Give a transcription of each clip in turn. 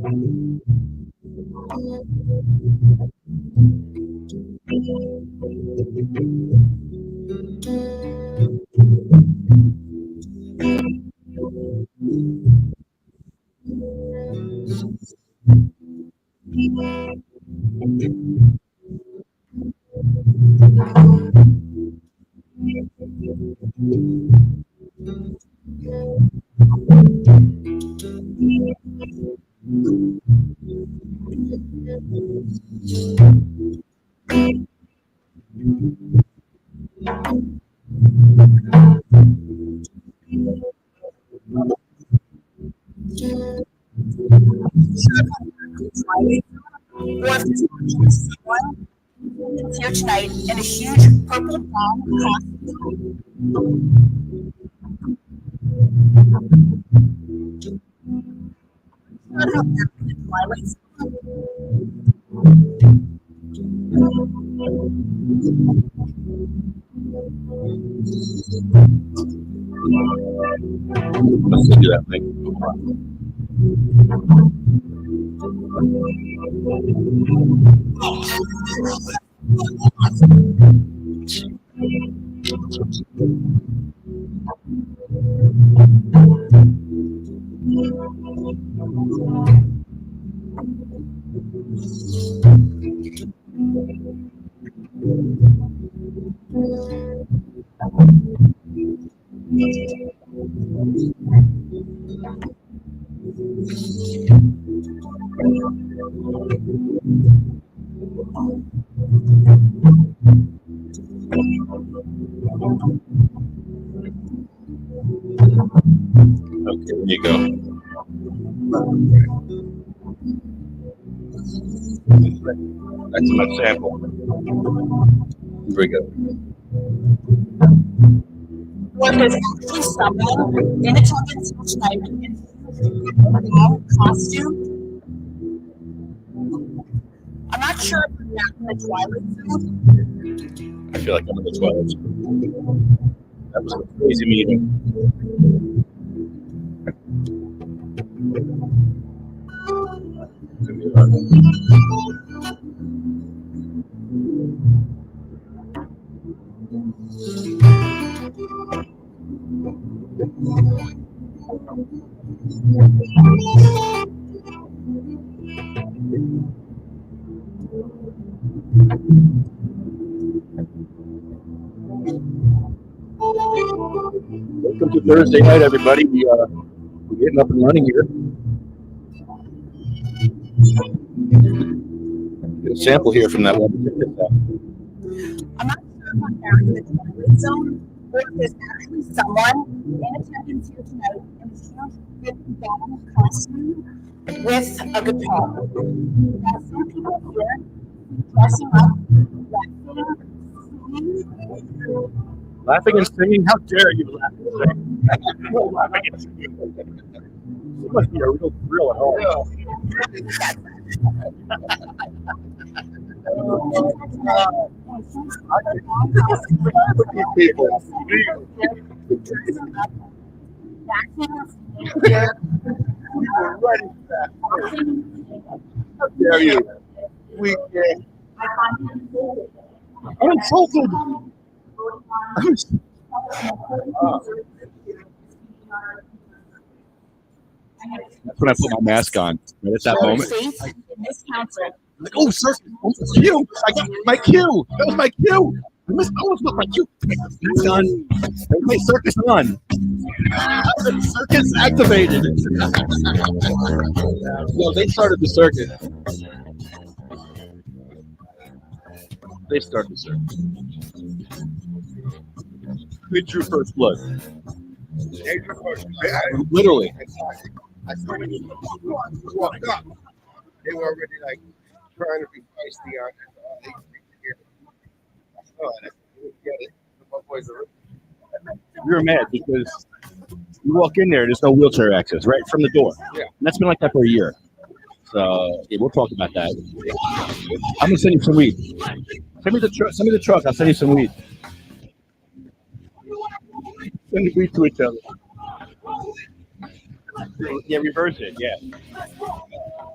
Here tonight in a huge purple brown costume. Let's do that thing. Okay, there you go. That's my sample. Here we go. What is actually someone in attendance tonight in a brown costume. I'm not sure if I'm not in the Twilight Zone. I feel like I'm in the Twilight Zone. That was a crazy meeting. Welcome to Thursday night, everybody. We're getting up and running here. Get a sample here from that one. I'm not sure if I'm back in the Twilight Zone or if there's actually someone in attendance here tonight in a huge brown costume with a guitar. There are some people here dressing up, Laughing and singing? How dare you laugh and sing? Laughing and singing. It must be a real thrill at home. How dare you? I'm insulted. That's when I put my mask on. Right at that moment. Like, oh, circus! Oh, cue! My cue! That was my cue! I almost missed my cue. Mask on. My circus on. Circus activated. No, they started the circus. They started the circus. Good true first blood. Literally. I saw when you walked up, they were already like trying to be feisty on it. We were mad because you walk in there, there's no wheelchair access right from the door. Yeah. And that's been like that for a year. So yeah, we'll talk about that. I'm gonna send you some weed. Send me the truck. I'll send you some weed. Send the weed to each other. Yeah, reverse it. Yeah.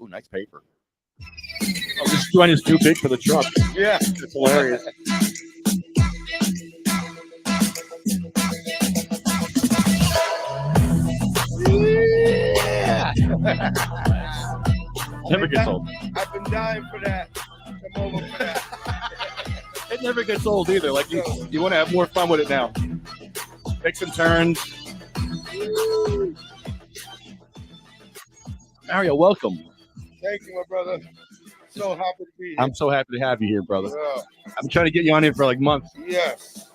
Ooh, nice paper. Oh, this joint is too big for the truck. Yeah. It's hilarious. Yeah. Never gets old. I've been dying for that. Come over for that. It never gets old either. Like you want to have more fun with it now. Take some turns. Mario, welcome. Thank you, my brother. So happy to be here. I'm so happy to have you here, brother. Yeah. I'm trying to get you on here for like months. Yes.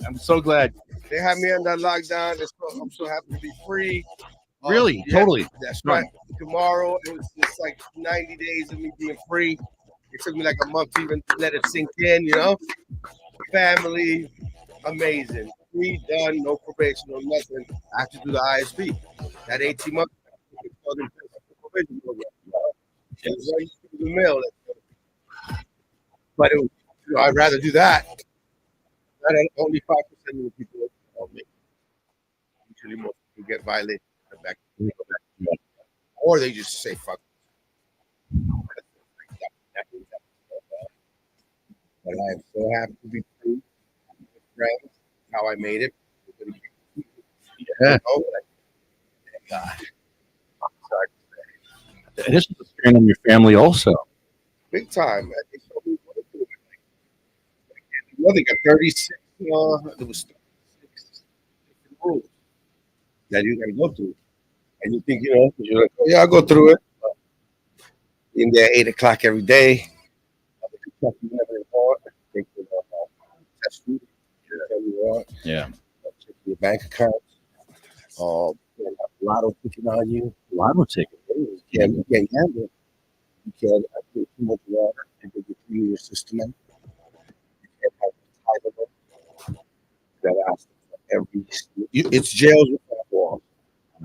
I'm so glad. They had me under lockdown. I'm so happy to be free. Really? Yeah, Totally. That's right. Tomorrow, it's like 90 days of me being free. It took me like a month to even let it sink in, you know? Family, amazing. Free, done, no probation, no nothing. I have to do the ISP. That 18 months, probation program. It was right through the mail. But it was, I'd rather do that. Only 5% of the people make. Usually most people get violated. Back, or they just say fuck. But I am so happy to be free. Friends, how I made it. Yeah. Oh, thank God. And this is a strain on your family also. Big time, man. They showed me what to do. I think at 36, there was 36 different rules that you gotta go through. And you think, you're like, oh, yeah, I'll go through it. But in there 8 o'clock every day. You never want. Take test you. You want. Yeah. Check your bank account. Lotto picking on you. Lotto ticket. You can't handle it. You can't drink too much water and get your system in. You can't have a title. You gotta ask for every. It's jail without walls.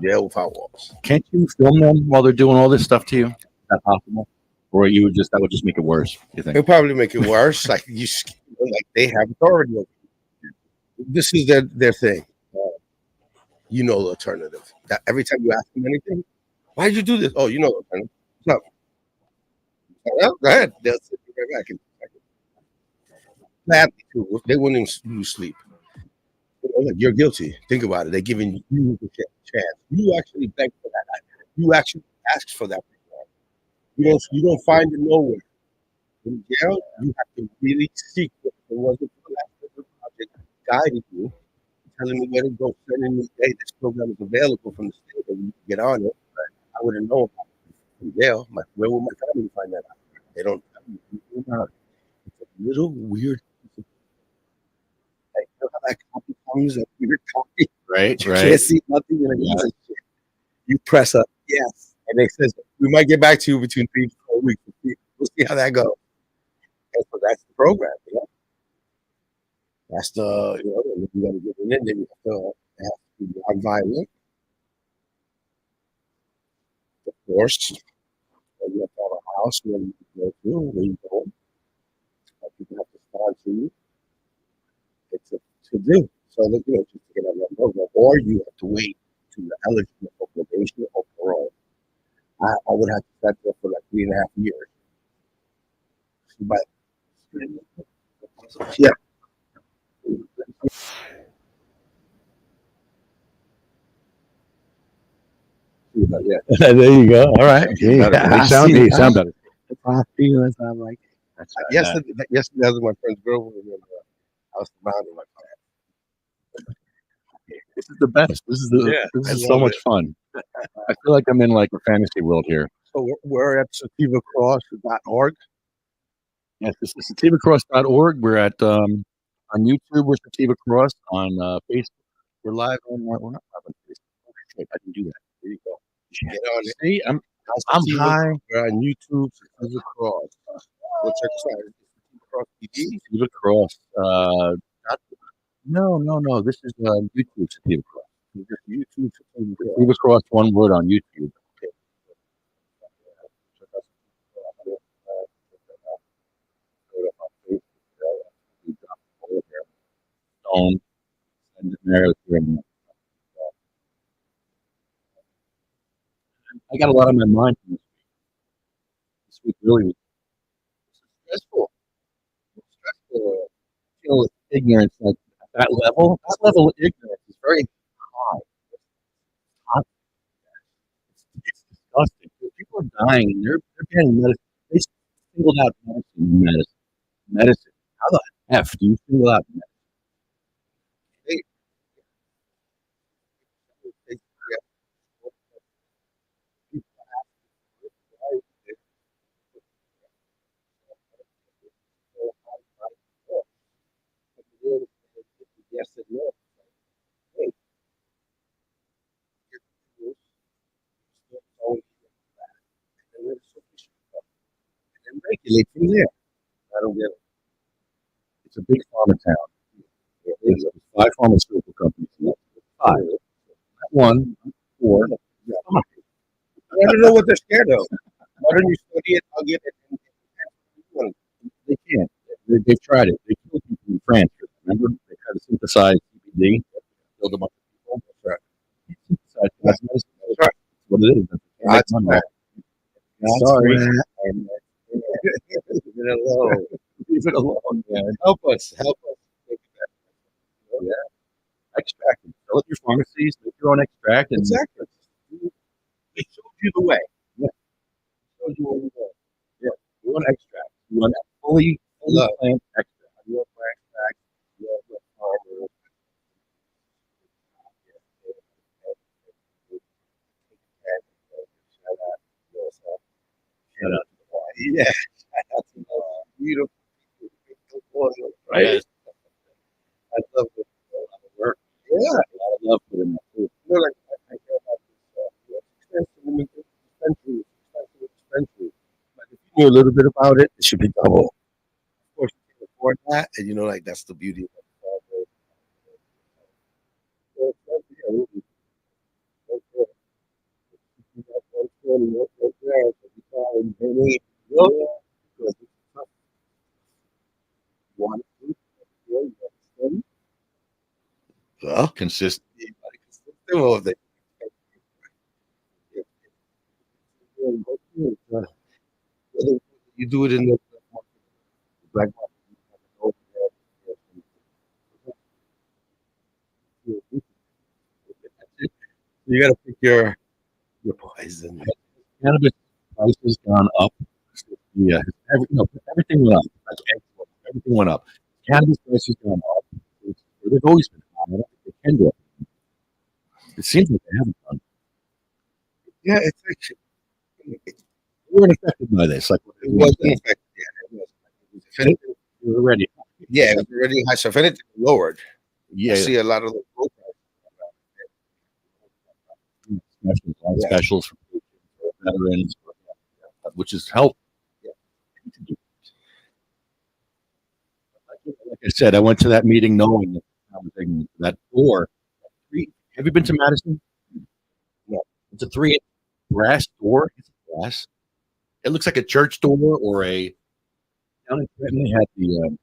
Jail without walls. Can't you film them while they're doing all this stuff to you? Is that possible? Or that would just make it worse, you think? It'll probably make it worse. Like they have authority over you. This is their thing. The alternative. That every time you ask them anything, why did you do this? Oh, you know the alternative. What's up? Well, go ahead. They'll sit right back in a second. They wouldn't even lose sleep. You're guilty. Think about it. They're giving you the chance. You actually begged for that. you actually ask for that program. You don't find it nowhere. In jail, you have to really seek it. If it wasn't for that project guiding you, telling me where to go, sending me, hey, this program is available from the state, and you can get on it. I wouldn't know about it in jail. Where would my family find that out? They don't tell me anything about it. It's a little weird. Like, you know how that copy comes, a weird copy? Right, You right. can't see nothing, and it doesn't shit. You press a yes, and it says, we might get back to you between 3 to 4 weeks. We'll see how that goes. And so that's the program, you know? That's the, you know, and you got to get it in, then you have to be non-violent, of course. And you have to have a house where you can go to, where you go. People have to sponsor you. It's a to do. So, you know, just to get on that program. Or you have to wait to the eligible for probation or parole. I would have to set there for like 3.5 years. But, yeah. Yeah. There you go. All right. Yeah, You sound better. I feel as I'm like, That's right. yesterday, I was with my friend's girlfriend, and I was surrounded by This is the best. This I is so love much it. fun. I feel like I'm in like a fantasy world here. So we're at sativacross.org. Yes, this is sativacross.org. We're at on YouTube. We're Sativa Cross on Facebook. We're live on. We're not live on Facebook. Oh, shit, I can do that. There you go. You get on it. See, I'm Sativa- high. We're on YouTube, Sativa Cross. Go check us out. Sativa Cross TV. Sativa Cross. No. This is YouTube Sativa Cross. Just YouTube Sativa Cross. Sativa Cross, one word on YouTube. Check us out. Go to my Facebook. We drop it over there. Stone. And there. I got a lot on my mind from this week. This week really was stressful. Stressful. I feel ignorance like at that level. That level of ignorance is very high. Hot. It's disgusting. People are dying and they're getting medicine. They singled out medicine. How the F do you single out medicine? Hey, yes and no. Hey, and then regulate from there. I don't get it. It's a big pharma town. There's 5 pharmaceutical companies. 5. Not 1, 4. Yeah. I don't know what they're scared of. Why don't you study it? I'll get it. They can't. They've tried it. They killed people in France. Remember? They tried to synthesize CBD. Killed a bunch of people. That's right. Synthesize That's medicine. That's right. That's what it is. That's money. Sorry. Sorry. Leave it alone. Leave it alone, man. Help us. Help us. Yeah. Extract. Sell it at your pharmacies. Make your own extract. And Exactly. They showed you the way. Yeah. Showed you where we go. Yeah. You want extract. You want fully plant extract. You want my extract. You want my farmer. Shout out. Yeah. That's beautiful. Right. I love it. Work. Yeah. A lot of love put in that too. You know, like I care about this. Expensive. But if you knew a little bit about it, it should be double. Of course, you can afford that, and you know, like that's the beauty of it. Well, Consistent. Whether you do it in the black market, you got to pick your You're poison. Cannabis prices gone up. Yeah, everything went up. Like everything went up. Cannabis prices gone up. They've always been high. I don't think they can go up. It seems like they haven't done. Yeah, it's like We weren't affected by this. Like it wasn't affected. Yeah, it was. If anything, we were already. yeah, it was already high. So if anything lowered, Yeah, I see a lot of the low specials for veterans, which is helpful. Yeah. Like I said, I went to that meeting knowing that I was in that door. Have you been to Madison? No. It's a 3 brass door. It's brass. It looks like a church door or a. Down in Trenton, they had the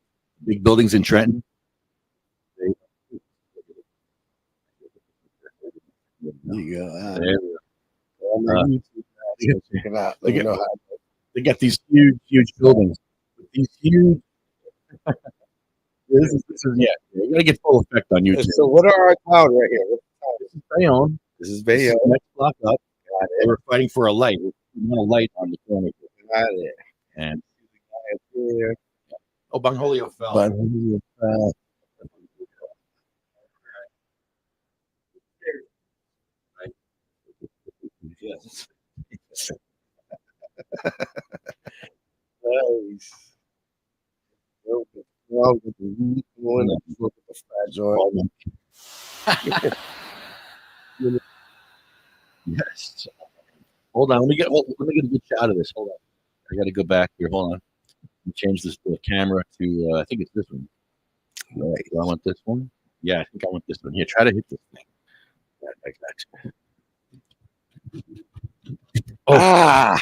big buildings in Trenton. There you go. There we go. Check it out. Let me know how. They got these huge buildings. These huge. This is you gotta get full effect on YouTube. So what are our town right here? This is Bayonne. This is Bayonne. Next block up. They were fighting for a light. We want a light on the corner. Got it. And Here. Bangholio fell. Yes. Nice. Well, with the weed going, look at the fat joint. Yes. Hold on. Let me get a good shot of this. Hold on. I got to go back here. Hold on. Change this to the camera to I think it's this one. Right. Do I want this one? Yeah, I think I want this one. Here, try to hit this thing. Like that. Oh. Ah!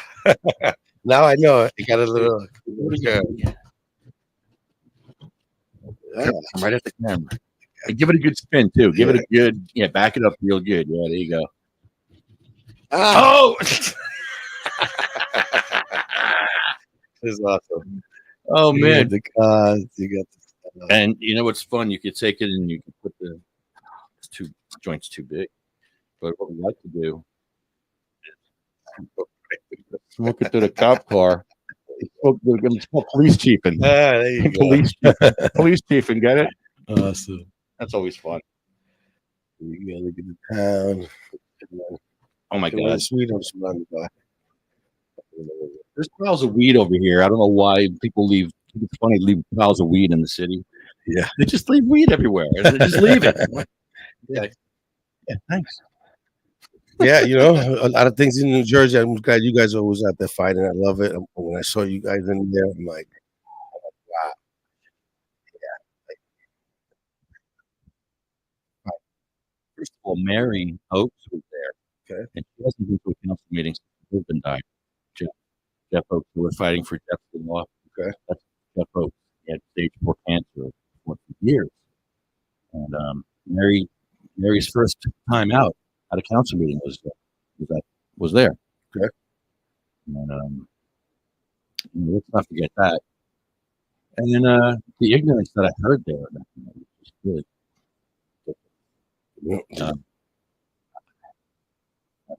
Now I know it. You got a little. Yeah. Right at the camera. And give it a good spin too. Give it a good. Yeah, back it up real good. Yeah, there you go. Oh! This is awesome. Oh man, the cause you got the and you know what's fun? You could take it and you can put the joint's too big. But what we like to do is smoke it to the cop car. It's called police chiefing. there you go. Police chiefing, get it? Awesome. That's always fun. You gotta get the town. Oh my god. Sweet on some by. There's piles of weed over here. I don't know why people leave. It's funny to leave piles of weed in the city. Yeah. They just leave weed everywhere. They just leave it. Yeah. Yeah, thanks. Yeah, you know, a lot of things in New Jersey. I'm glad you guys are always out there fighting. I love it. When I saw you guys in there, I'm like, wow. Yeah. First of all, Mary Oakes was there. Okay. And she hasn't been to a council meeting since her husband died. Jeff Oakes. We were fighting for Jeff's law. Okay. That's Jeff Oakes. He had stage 4 cancer for years. And Mary's first time out at a council meeting was there. Okay. And let's not forget that. And then the ignorance that I heard there was good. I don't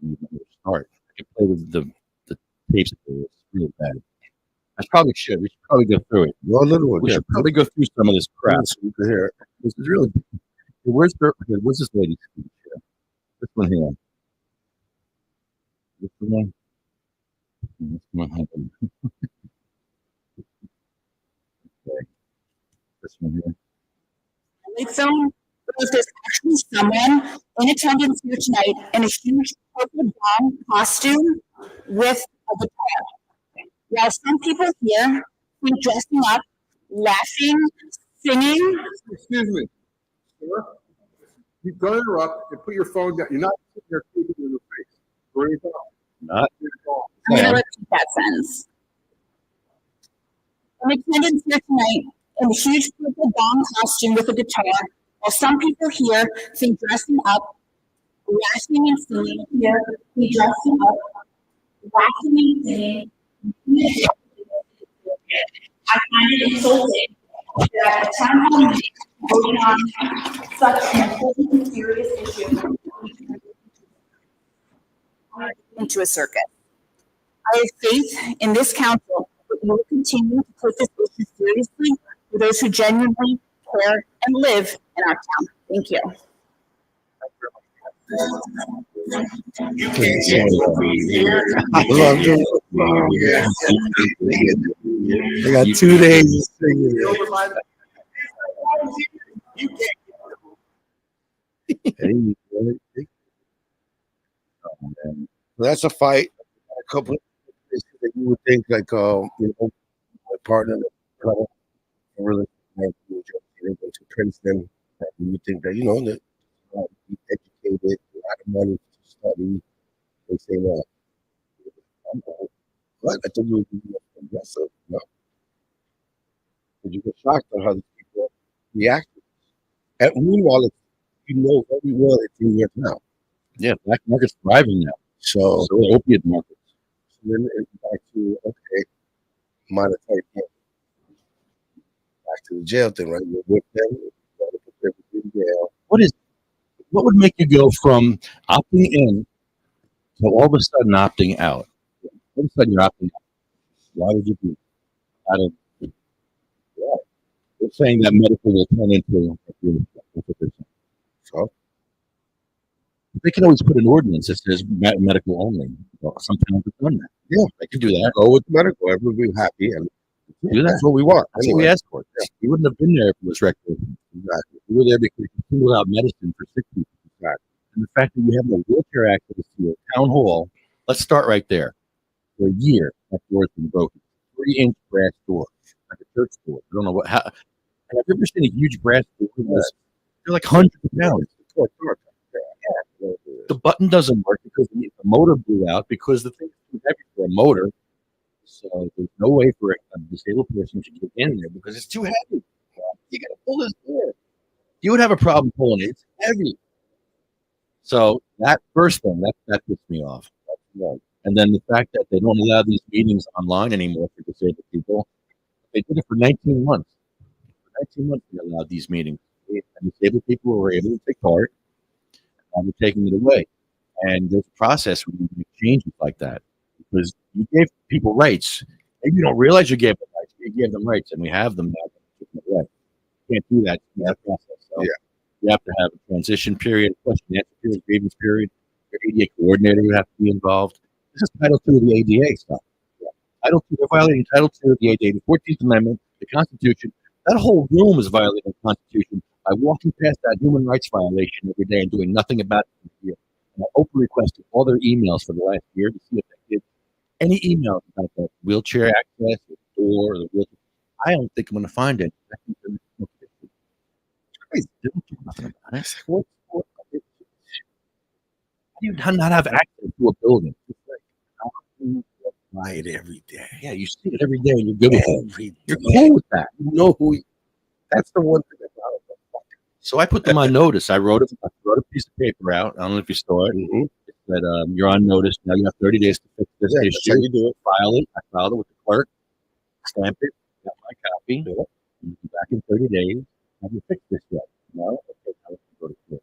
even know where to start. I could play the tapes. It's really bad. I probably should. We should probably go through it. Well, a little one. We should probably go through some of this crap. So you can hear it. This is really. Where's this lady's speech here? This one here. This one. This one. Okay. This one here. Light zone, because there's actually someone in attendance here tonight in a huge purple bong costume with a guitar. Now, some people here think dressing up, laughing, singing. Excuse me, sir. You don't interrupt and put your phone down. You're not sitting there keeping it in the face. Bring it down. Not. I'm going to repeat that sentence. In attendance here tonight in a huge purple bong costume with a guitar, while some people here think dressing up, laughing and singing, here we dressing up, laughing and singing. I find it insulting that a town hall meeting voting on such an important and serious issue. into a circus. I have faith in this council that you will continue to take this issue seriously for those who genuinely care and live in our town. Thank you. I got 2 days of singing. That's a fight. A couple of places that you would think, like, my partner, really, like, they went to Princeton. And you would think that, that be educated, a lot of money to study. They say, well, what? I thought you would be aggressive. No. But you get shocked on how these people react. And meanwhile, very well it's in your town. Yeah, black market's thriving now. So the opiate markets. So then it's back to, monetary gain. Back to the jail thing, right? You're with them, you gotta put everything in jail. What would make you go from opting in to all of a sudden opting out? All of a sudden you're opting out. Why would you do that? They're saying that medical will turn into so they can always put an ordinance that says medical only. Well, some towns have done that. Yeah, they can do that. Go with medical. Everyone will be happy, and that's what we want. That's what we asked for. Yeah. We wouldn't have been there if it was recreational. Exactly. We were there because we singled out medicine for sick people. Exactly. And the fact that you have no wheelchair access to your town hall, let's start right there. For a year, that door's been broken. 3-inch brass door, like a church door. I don't know what. Have you ever seen a huge brass door? They're like hundreds of pounds. The button doesn't work because the motor blew out because the thing's too heavy for a motor. So there's no way for a disabled person to get in there because it's too heavy. You got to pull this door. You would have a problem pulling it. It's heavy. So that first thing, that pissed me off. And then the fact that they don't allow these meetings online anymore for disabled people. They did it for 19 months. For 19 months, they allowed these meetings. And disabled people were able to take part. And they're taking it away. And there's a process where you make changes like that. Because you gave people rights. Maybe you don't realize you gave them rights. You gave them rights, and we have them now. You can't do that in that process. So you have to have a transition period, a question and answer period, grievance period. Your ADA coordinator would have to be involved. This is Title II of the ADA stuff. Title II, they're violating Title II of the ADA, the 14th Amendment, the Constitution. That whole room is violating the Constitution by walking past that human rights violation every day and doing nothing about it here. And I openly requested all their emails for the last year to see if they did any emails about that wheelchair access, or the door, or the wheelchair. I don't think I'm going to find it. Crazy. They don't do nothing about it. How do you not have access to a building? It's like, how can you buy it every day? Yeah, you see it every day and you're good with it. You're cool with that. You know who. That's the one thing about it. So I put them on notice. I wrote a piece of paper out. I don't know if you saw it. Mm-hmm. It said, you're on notice. Now you have 30 days to fix this issue. That's how you do it. File it. I filed it with the clerk. Stamp it. Got my copy. You can be back in 30 days. Have you fixed this yet? No? Okay, now let's go to court.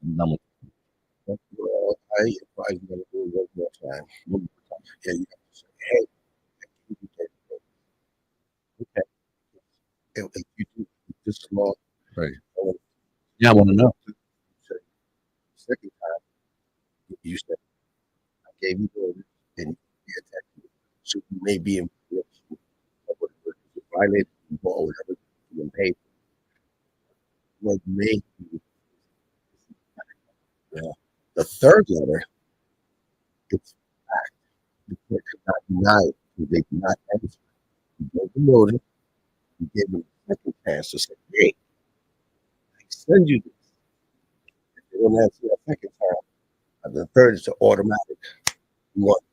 I'm done with it. Well, I advise you to do it one more time. Yeah, you have to say, hey, I give you 30 days. Okay. If you do this law, right. Yeah, I want to know. Second time, you said, I gave you the order and you attacked me. So you may be in violated the law or whatever you paid. What made you? Yeah. The third letter, it's fact. The court could not deny it. They did not answer. You gave the notice. You gave them a second pass to say, hey, I send you this. If they don't answer a second time, and the third is automatic. You want.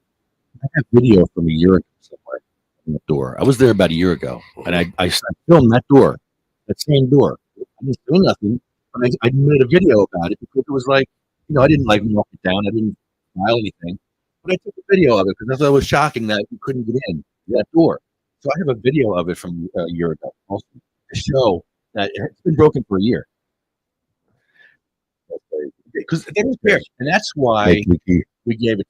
I have video from a year ago somewhere on the door. I was there about a year ago, and I filmed that door, that same door. I didn't do nothing, but I made a video about it because it was like, I didn't like knock it down. I didn't file anything, but I took a video of it because I thought it was shocking that you couldn't get in that door. So I have a video of it from a year ago also to show that it's been broken for a year. Because they don't care, and that's why we gave it.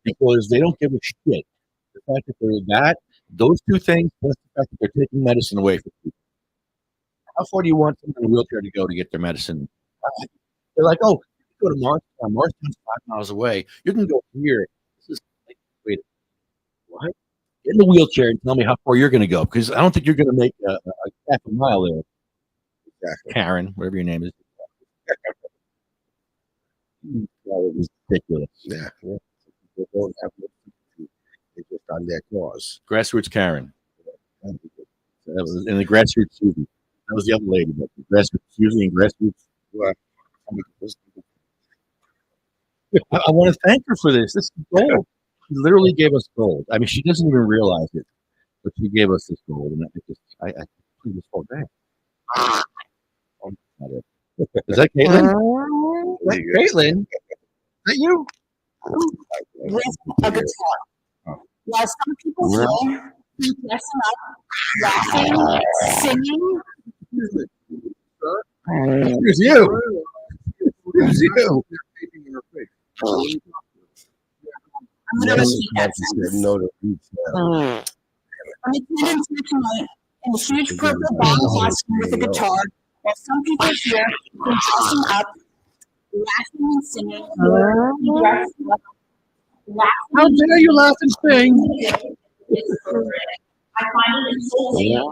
because they don't give a shit. The fact that those two things, plus the fact that they're taking medicine away from people. How far do you want someone in a wheelchair to go to get their medicine? They're like, oh, you can go to Morristown. Morristown's 5 miles away. You can go here. This is like, wait, what? Get in a wheelchair and tell me how far you're going to go, because I don't think you're going to make a half a mile there. Exactly. Karen, whatever your name is. That was ridiculous. Yeah. They don't have no sympathy. They're just on their cause. Grassroots Karen. That was, and the grassroots Susie. That was the other lady. But the grassroots Susie and grassroots. Well, I want to thank her for this. This is gold. She literally gave us gold. I mean, she doesn't even realize it, but she gave us this gold, and I completely just fall back. Is that Caitlin? Is that Caitlin? Is that you? With a guitar. While some people here keep dressing up, laughing, singing. Here's you. Here's you. I'm going to repeat that sentence. No, I'm attending here tonight in a huge purple bong costume with a guitar, while some people here keep dressing up, laughing and singing. How dare you laugh and sing? I find it insulting that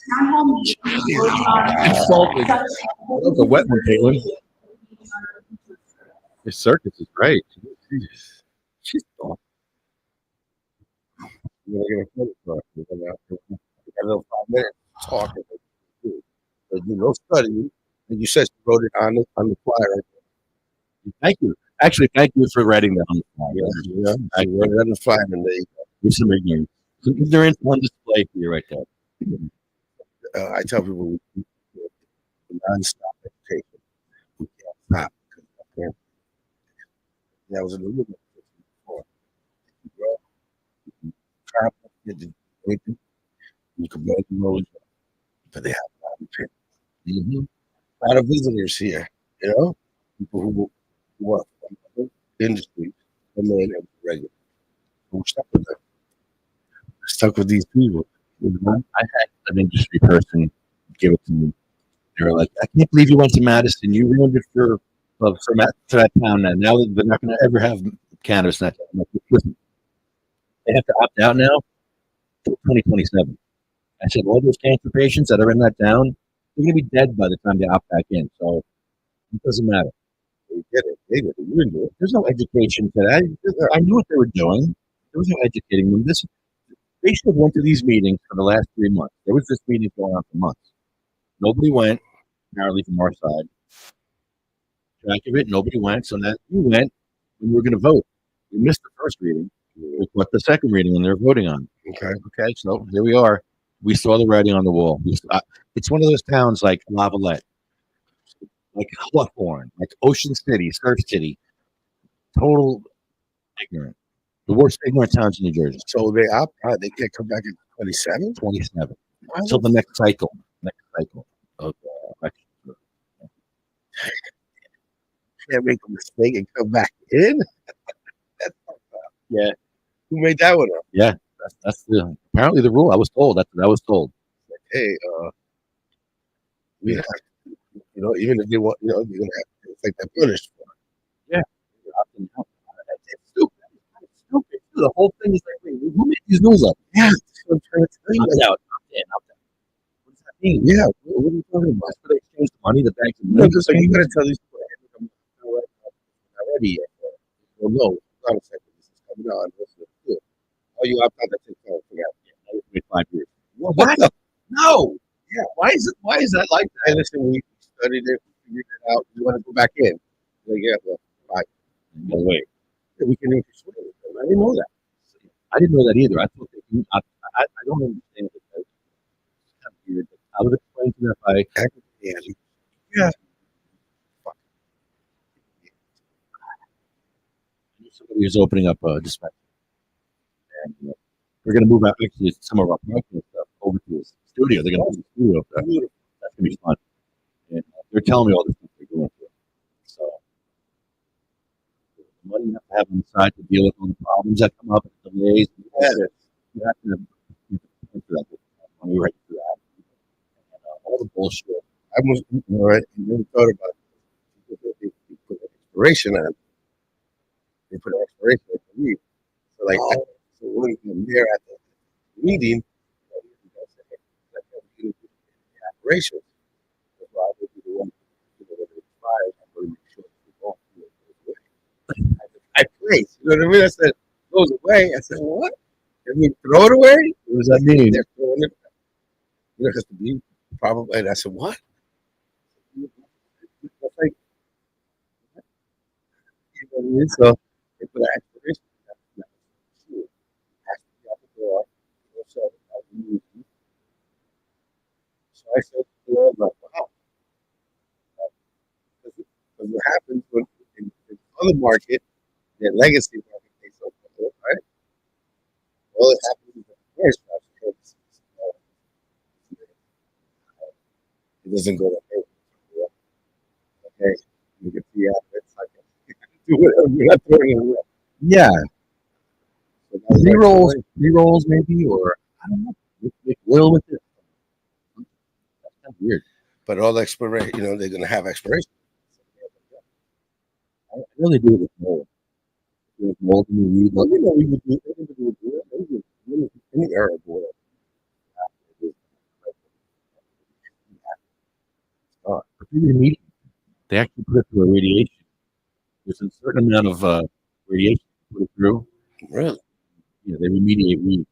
town hall meeting goes on Insulting. That was a wet one, Caitlin. This circus is great. She's awesome. We're going to finish. We're going to have a little 5 minutes talking. But you know, study, and you said you wrote it on the flyer. Thank you. Actually, thank you for writing that on the flyer. Yeah. I wrote it on the flyer, and There's some ignorance. Some ignorance on display for you right there. I tell people we non-stop education. We can't stop. That was a little bit before. You travel, get the anything, you can make the road, but they have a lot of people. A lot of visitors here, you know, people who work from other industries come in and regular. We're stuck with them. We're stuck with these people. You know? I had an industry person give it to me. They were like, I can't believe you went to Madison. You ruined it for that town now. Now they're not going to ever have cannabis in that town. I'm like, listen, they have to opt out now until 2027. I said, all those cancer patients that are in that town, they're going to be dead by the time they opt back in. So it doesn't matter. They did it. They did it. You didn't do it. There's no education to that. I knew what they were doing. There was no educating them. They should have went to these meetings for the last 3 months. There was this meeting going on for months. Nobody went, apparently from our side. Track of it, nobody went. So now we went when we were going to vote. We missed the first reading. We got the second reading when they're voting on. Okay, so here we are. We saw the writing on the wall. It's one of those towns like Lavalette, like Hawthorne, like Ocean City, Surf City. Total ignorant. The worst ignorant towns in New Jersey. So they opt out. They can't come back in 27? 27. Until the next cycle. Of election. Can't make a mistake and come back in? Yeah. Who made that one up? Yeah. That's apparently the rule. I was told. That's what I was told. Hey, we have, you know, even if they want, you know, you're gonna have to take that punished for it. Yeah. It's stupid. It's stupid. The whole thing is like, wait, who made these rules up? Yeah. Opt out. What does that mean? Yeah. What are you talking about? That's where they exchange the money, the banks. No, just like you gotta tell these people, hey, look, I'm not ready yet. Well, no, hold on a second. This is coming on. Listen, oh, you opt out, that's it. Oh, forget it. Now you wait 5 years. What? No. Yeah. Why is that like that? Hey, listen, we studied it, we figured it out. You want to go back in? Like, yeah, well, fine. No way. Yeah, we can even persuade them. I didn't know that. I didn't know that either. I thought I don't understand it. It's kind of weird. I would explain to them if I. Yeah. Somebody who's opening up a dispensary. And we're going to move out actually some of our marketing stuff over to the studio. They're going to do the studio. That's going to be fun. And they're telling me all the stuff they're going through. So money you have to have on the side to deal with all the problems that come up, and delays. Yeah. You have to pay for that money right for that. And, all the bullshit. I was all right. I never thought about it. They put an expiration on it. They put an expiration on the leave. So like, so when I'm there at the meeting, the operations. That's why I would be the one whether it expires. I'm going to make sure it goes away. I place. You know what I mean? I said, it goes away. I said, well, what? I mean, throw it away? What does that mean? They're throwing it. You know, it has to be probably. And I said, what? That's like, you know what I mean? So they put an expiration. It has to be out the door. So I said, to her, like, wow. Because what happens when in the other market, the legacy market takes over, right? Well, it happens in the first market. It doesn't go to paper. Okay, you can see how it's like do whatever. You're not throwing it away. Yeah, So now it's re-rolls maybe, or I don't know. Make oil with it. That's kind of weird. but all expiration, you know, they're gonna have expiration. I really do with mold. With mold in the weed. Well, you know, we would do any herb or whatever. For remediation, they actually put it through a radiation. There's a certain amount of radiation to put it through. Really? You know, they remediate weed.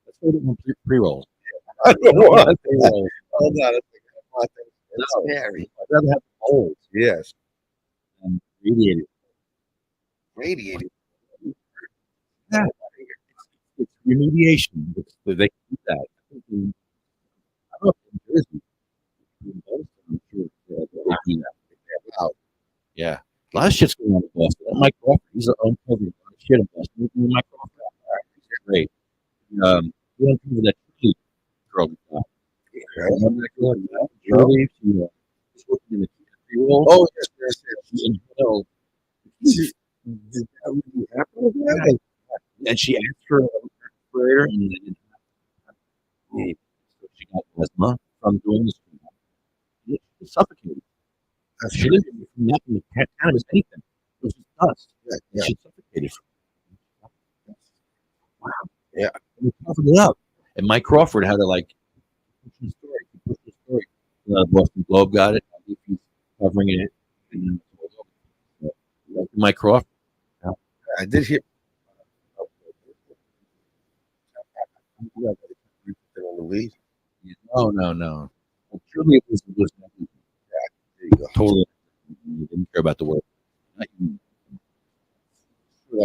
Let's go to pre-rolls. I don't want that. Pre-rolls. Oh no, that's No. scary. I'd rather have mold Yes, than radiated. radiated. Yeah. It's remediation. They can do that. I think I don't know if in Jersey, in Boston, I'm sure they do that. Wow. Yeah. A lot of shit's going on in Boston. Mike Crawford, he's uncovering a lot of shit in Boston. Mike Crawford, he's great. He uncovered that Shirley girl. Remember that girl? Shirley, she was working in the pre-roll. Oh yes, yes, yes. She's in jail. Did that really happen with that? And she asked for a respirator, and they didn't have it. So she got asthma from doing this. She was suffocated. She didn't get from nothing, cannabis, anything. It was just dust. Yeah. She suffocated from it. Wow. Yeah. And we covered it up. And Mike Crawford had to like push the story. He pushed the story. Boston Globe got it. He's covering it. And Mike Crawford. I did hear. On the weed. No. Well, truly, it was nothing. There you go. Totally. You didn't care about the work. Like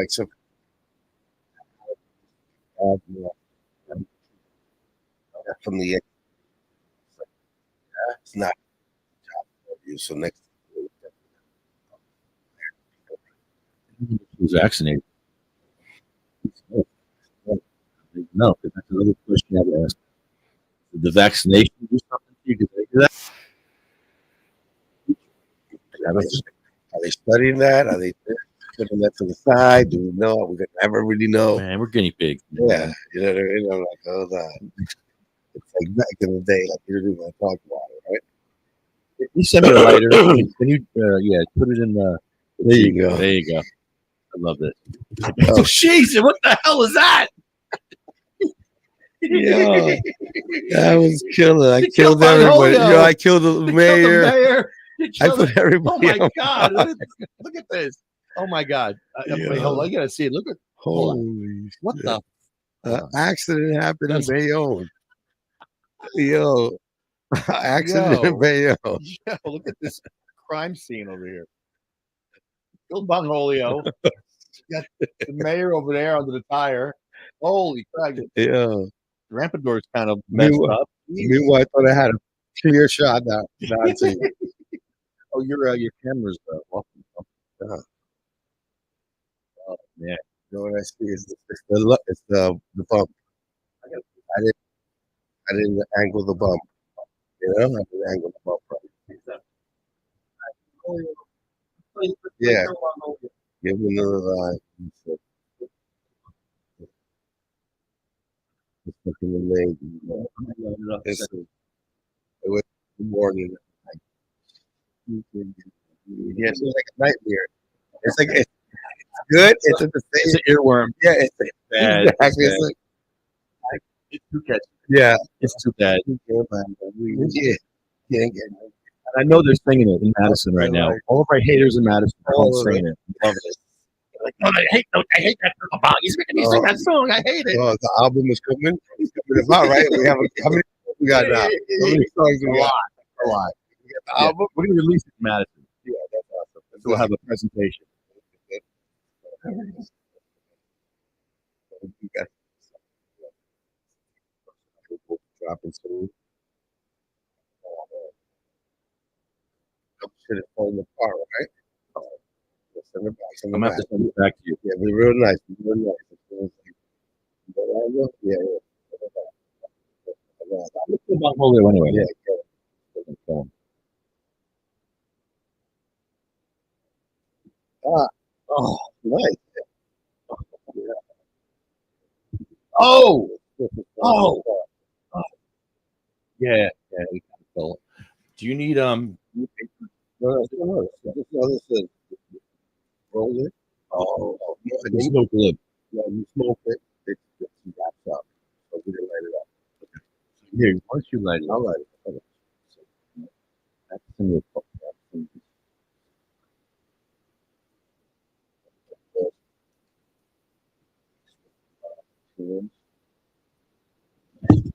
some. From the it's not job for you. So next. He was vaccinated. No, because that's another question you have to ask. Did the vaccination do something to you? Did they do that? Are they studying that? Are they putting that to the side? Do we know? We never really know. Man, we're guinea pigs. Yeah, you know what I mean? I'm like, hold on. It's like back in the day, like you didn't want to talk about it, right? Can you send me a lighter? Can you, put it in the. There you go. There you go. I love it. Oh, Jesus, what the hell is that? yeah, that was killer. I You killed killed everybody. Holyoke. You know, I killed the mayor. I I put everybody. Oh my on. God! Look at this. Oh my God! Wait, hold on. I gotta see it. Look at Holy what shit. the Accident happened in That's- Bayonne. Yo, accident in Bayonne. Yo, look at this crime scene over here. Killed Bongolio. Got the mayor over there under the tire. Holy crap! Yeah. The Rampador's kind of messed up. Meanwhile, I thought I had a clear shot now. Oh, your camera's off. Oh man. You know what I see is it's the bump. I didn't angle the bump. You know, I didn't angle the bump right. Yeah. Give him another line. It's fucking amazing. It's it was the morning. Yeah, it's like a nightmare. It's like it's good. It's at the It's same. an earworm. Yeah, it's Bad. exactly. It's It's like It's too catchy. yeah, It's too bad. yeah. Can't get it. And I know they're singing it in Madison right now. All of our haters in Madison are all singing it. Love it. Like, no, I hate that song. He's making me sing that song. I hate it. Oh, the album is coming. It's coming about right. We have how many we got now? How many songs we got? A lot. We got the Yeah. album. We're gonna release it in Madison. Yeah, that's awesome. So we'll have a presentation. We got dropping soon. Shit is falling apart, right? Send it back. Send it I'm gonna have back. to send it back to you. Yeah, but real nice. Real nice. Yeah, Let's go back over there anyway. yeah. Ah, oh, nice. Oh, oh, yeah. We kind of fell. Do you need No, this is roll it. Oh, no, and There's then no glib. you smoke it. It wraps up. So we can light it up. Here, once you light it, I'll light it up. Okay. that's in your cup.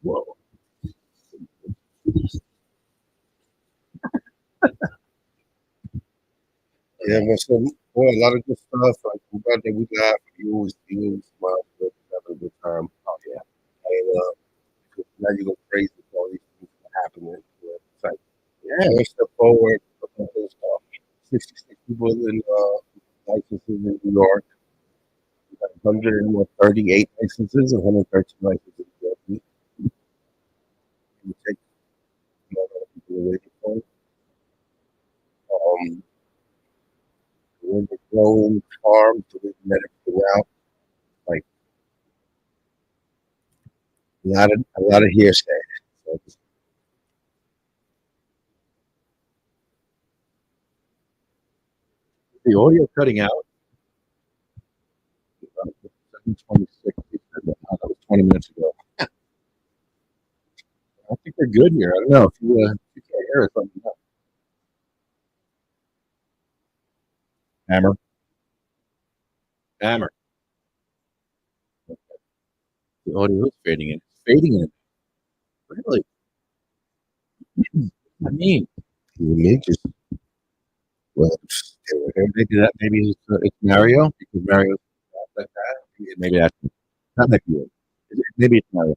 Whoa. Yeah, well, a lot of good stuff. Like I'm glad that we got you, smile, good, having a good time. Oh yeah, and now you go crazy with all these things that are happening. It's like, yeah, let's step forward. 66 people in licenses in New York. We got 138 licenses and 113 licenses in Jersey. We take a lot of people away from. We're in the growing farm to let everything out. Like a lot of hearsay. So, The audio cutting out. 7:26. That was 20 minutes ago. I think they're good here. I don't know if you can't hear us. Let me know. Hammer. The audio is fading in. It's fading in. Really? I mean, me just well, maybe it's Mario because Mario like that. Maybe that might be it. Maybe it's Mario.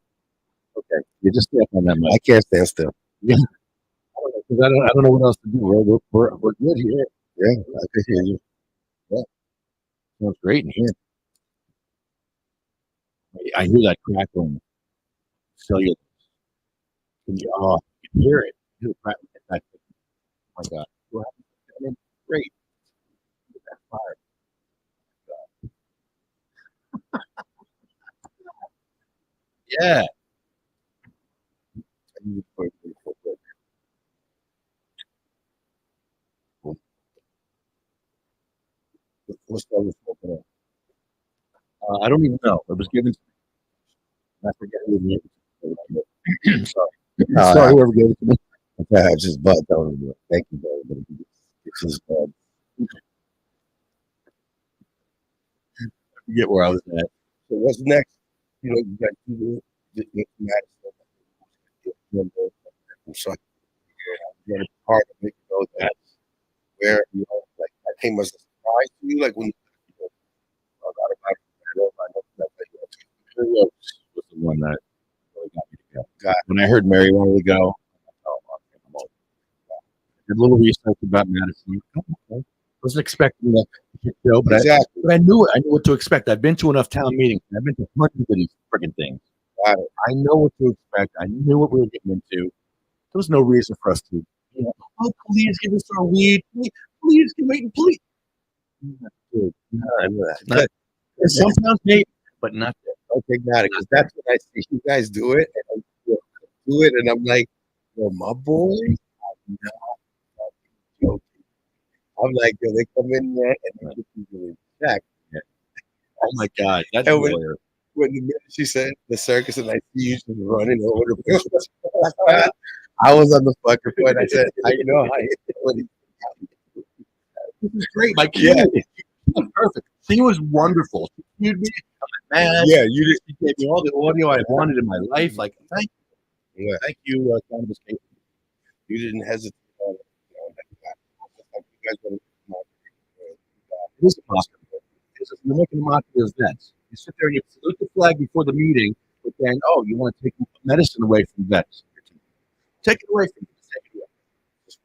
Okay, you just stay up on that mic. I can't stand still. Yeah, I don't know what else to do. We're good here. Yeah, I can hear you. Sounds great in here. I hear that crackling. Cellular. You can hear it. You hear the crackling. Oh my God. What happened? I mean, great. That fire. Yeah. What's the other I don't even know. It was given to me. I forget who gave it to me. Sorry. Sorry, whoever gave it to me. I just bugged out of it. Thank you, brother. This is I forget where I was at. So what's next? You know, you got people that Madison. So you got a part of it, you know, that's where, you know, like I came as a surprise to you, like when you know, a lot of Mary was the one that really got me to go. When I heard Mary wanted to go, I'm all. I did a little research about Madison. Okay. Wasn't expecting the show, but exactly. I knew it. I knew what to expect. I've been to enough town meetings. I've been to hundreds of these freaking things. I know what to expect. I knew what we were getting into. There was no reason for us to, oh, please give us our weed. Please, please. Dude, I know that. not, sometimes maybe, but not that. Okay, got it. Because that's what I see you guys do it, and do it, and I'm like, yo, my boy, I'm not fucking joking. I'm like, yo, they come in there and they get people in check. Oh my God, that's And when, lawyer. when the minute she said the circus, and I see you just running over the place, I was on the fucking point. I said, I know how you feel. This is great. My kid, Yeah. perfect. She was wonderful. She cued me. I'm like, man, Yeah, you just she gave me all the audio I wanted in my life. Like, yeah, thank you, cannabis King. you didn't hesitate on it. You guys want It is a mockery. You're making a mockery of vets. You sit there and you salute the flag before the meeting, but then, oh, you want to take medicine away from vets. Take it away from them. Take it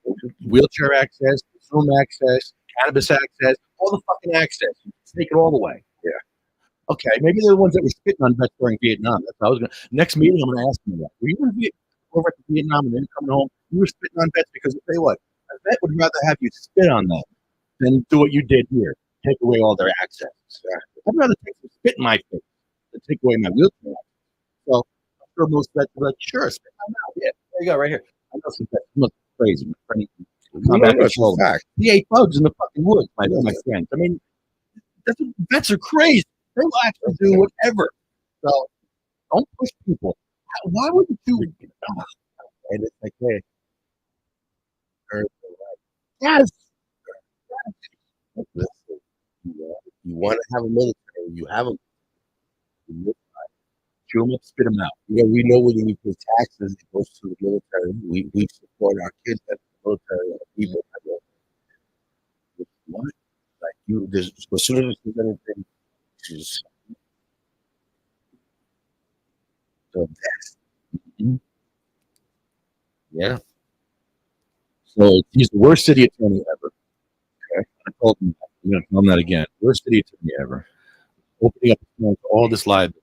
away. Wheelchair access, Zoom access, cannabis access, all the fucking access. Take it all away. Yeah. Okay, maybe they're the ones that were spitting on vets during Vietnam. That's what I was going to. Next meeting, I'm going to ask them that. Were you in over at Vietnam and then coming home? You were spitting on vets because, I'll tell you what, a vet would rather have you spit on them than do what you did here. Take away all their access. I'd rather take some spit in my face than take away my wheelchair. So I'm sure most vets are like, sure, spit on out. Yeah, there you go, right here. I know some vets look crazy. My friend, combat control. He ate bugs in the fucking woods, my friends. I mean, vets are crazy. They will actually do whatever. So don't push people. Why would you do it? And it's like, hey, Yes. listen, you want to have a military, you have a Chew them up, spit them out. we know when we pay taxes, it goes to the military. We support our kids at the military and the people. What? Like you, there's as soon as there's anything, just so that's Yeah. So he's the worst city attorney ever. Okay. I told him that. I'm going to tell him that again. Worst city attorney ever. Opening up his phone to all this liability.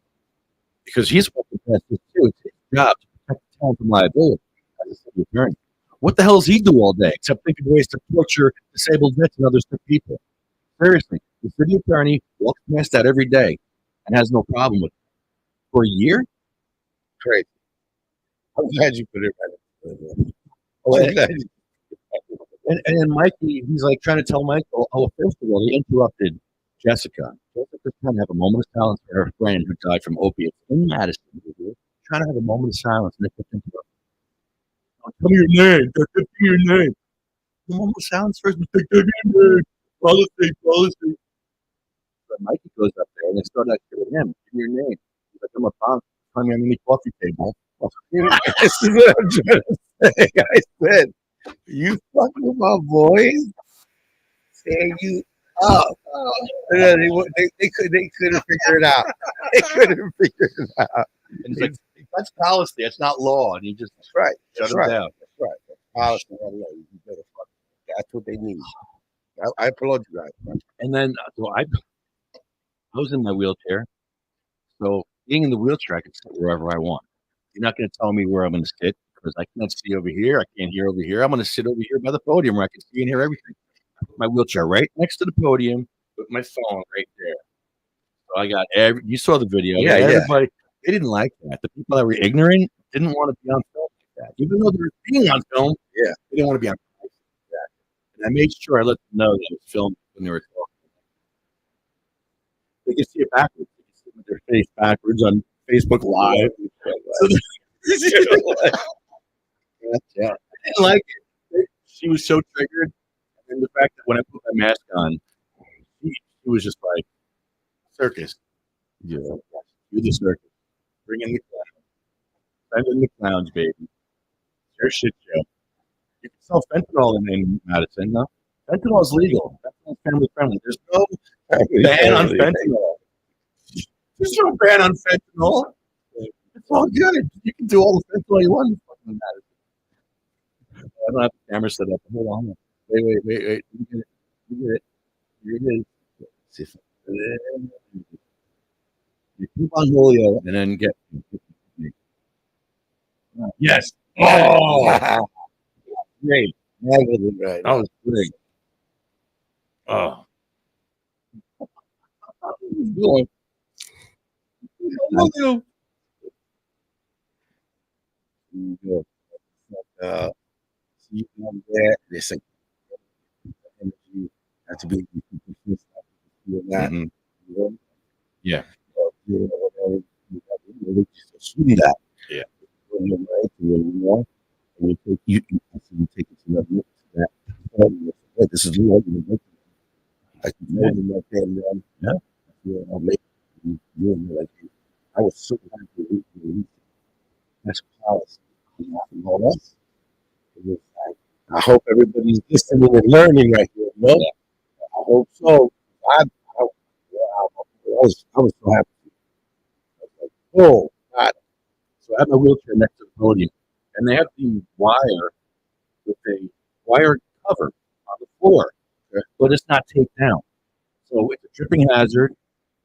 Because he's working past this too. It's his job to protect the town from liability as a city attorney. What the hell does he do all day except think of ways to torture disabled vets and other sick people? Seriously, the city attorney walks past that every day and has no problem with it. For a year? crazy. I'm glad you put it right. I'm glad you And then Mikey, he's like trying to tell Michael, oh, first of all, he interrupted Jessica. Jessica's trying to have a moment of silence for her friend who died from opiates in Madison. Trying to have a moment of silence, and they kept interrupting. Oh, tell me your name. Tell me your name. The moment of silence first. Tell me your name. Policy. So Mikey goes up there, and they start actually with him. Give me your name. He's like, I'm a punk. Find me on the coffee table. this is what I'm trying to say. I said, you fuck with my boys, tear you up. And then they couldn't figure it out. They couldn't figure it out. And he's like, that's policy. It's not law. And he just That's right. shut That's him right. down. That's right. That's policy. You better fuck. That's what they need. I applaud you guys. And then so I was in my wheelchair. So being in the wheelchair, I can sit wherever I want. You're not going to tell me where I'm going to sit because I can't see over here. I can't hear over here. I'm going to sit over here by the podium where I can see and hear everything. I put my wheelchair right next to the podium with my phone right there. So I got you saw the video. Yeah, everybody, they didn't like that. The people that were ignorant didn't want to be on film like that. Even though they were being on film, they didn't want to be on film like that. And I made sure I let them know that it was filmed when they were talking. They can see it backwards. They can see it with their face backwards on Facebook Live. Yeah. I didn't like it. She was so triggered. And the fact that when I put my mask on, she was just like, circus. Yeah. Do the circus. Bring in the clowns. Send in the clowns, baby. It's your shit show. You can sell fentanyl in Madison, no? Fentanyl is legal. Fentanyl's family friendly. There's no ban on fentanyl. There's no ban on fentanyl. It's all good. You can do all the fentanyl you want in fucking Madison. I don't have the camera set up. Hold on. Wait. You get it. Here it is. You keep on Julio and then get. Yes. Oh, great. Right. That was great. Oh. Go on. See them there. There's a energy. Have to be doing that. Mhm. You know? Yeah. Whatever. You just assume that. Yeah. When you're right, you know, and you take it to that. Hey, this is the argument. I can hold in my family. Yeah. I'll make you like I was so happy with you. That's policy. From all us. It was like, I hope everybody's listening and learning right here. No, I hope so. I was so happy. I was like, oh, God. So I have my wheelchair next to the podium, and they have the wire with a wire cover on the floor, but it's not taped down. So it's a tripping hazard,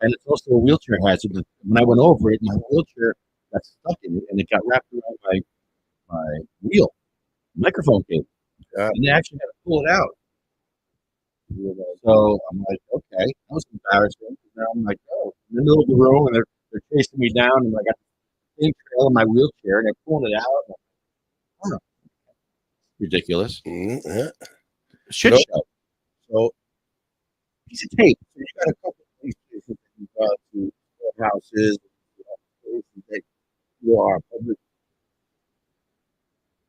and it's also a wheelchair hazard. When I went over it, my wheelchair got stuck in it, and it got wrapped around my wheel, microphone cable, Yeah. and they actually had to pull it out. So I'm like, okay, that was embarrassing. Now I'm like, oh, in the middle of the room, and they're chasing me down, and I got the same trail in my wheelchair, and they're pulling it out. Oh, ridiculous. Yeah. Shit Nope. show. So, Piece of tape. you got a couple of police stations that you've gone to, houses, you are public.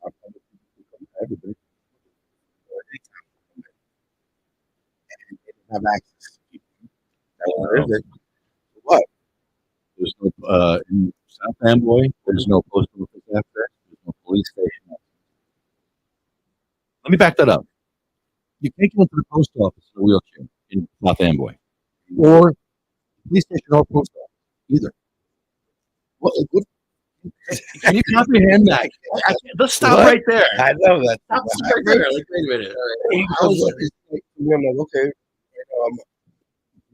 Our public people come to everybody. And they don't have access to people. That's it. What? There's no in South Amboy. There's no post office after. There's no police station. Let me back that up. You can't get into the post office in a wheelchair in South Amboy, or police station or post office either. What? Can you comprehend that? Let's stop What? right there. I know that. Stop right there. Like, wait a minute. All right. How is it? It's like, I'm like, okay,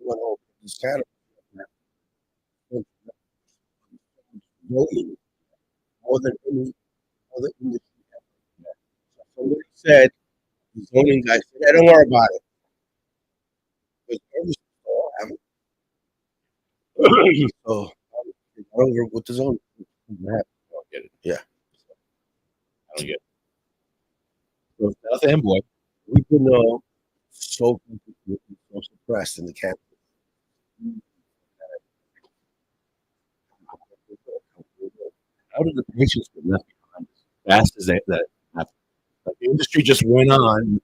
went home to this channel. Voting more than any other industry ever. Somebody said, the zoning guy said, hey, don't worry about it. Because every store have it. So, I don't know what the zoning is. I don't get it. Yeah. I don't get it. So South Amboy, We've been so suppressed in the campus. how did the patients get left behind as fast as that happened? Like the industry just went on.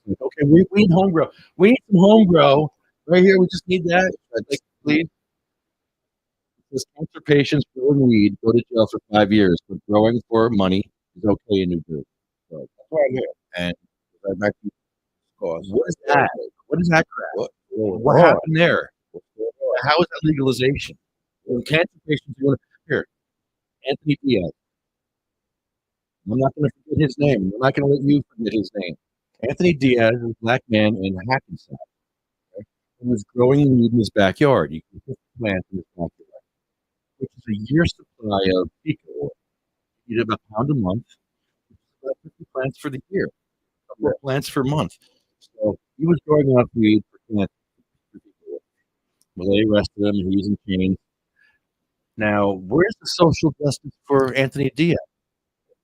Like, okay, we need home grow. We need some home grow right here. We just need that. Like, please. This cancer patients growing weed go to jail for 5 years, but growing for money is okay in New Jersey. So That's why I'm here. and Right back to cause. what is that? What is that crap? What What happened there? What's going on? How is that legalization? When cancer patients are going to here, Anthony Diaz. I'm not going to forget his name. I'm not going to let you forget his name. Anthony Diaz is a black man in Hackensack who was growing weed in his backyard. You can put plants in his backyard, which is a year's supply of pico oil. You get about a pound a month, which is about 50 plants for the year, a couple of plants per month. So he was growing enough weed for cancer. Well, they arrested him, and he's in chains. Now, where's the social justice for Anthony Diaz,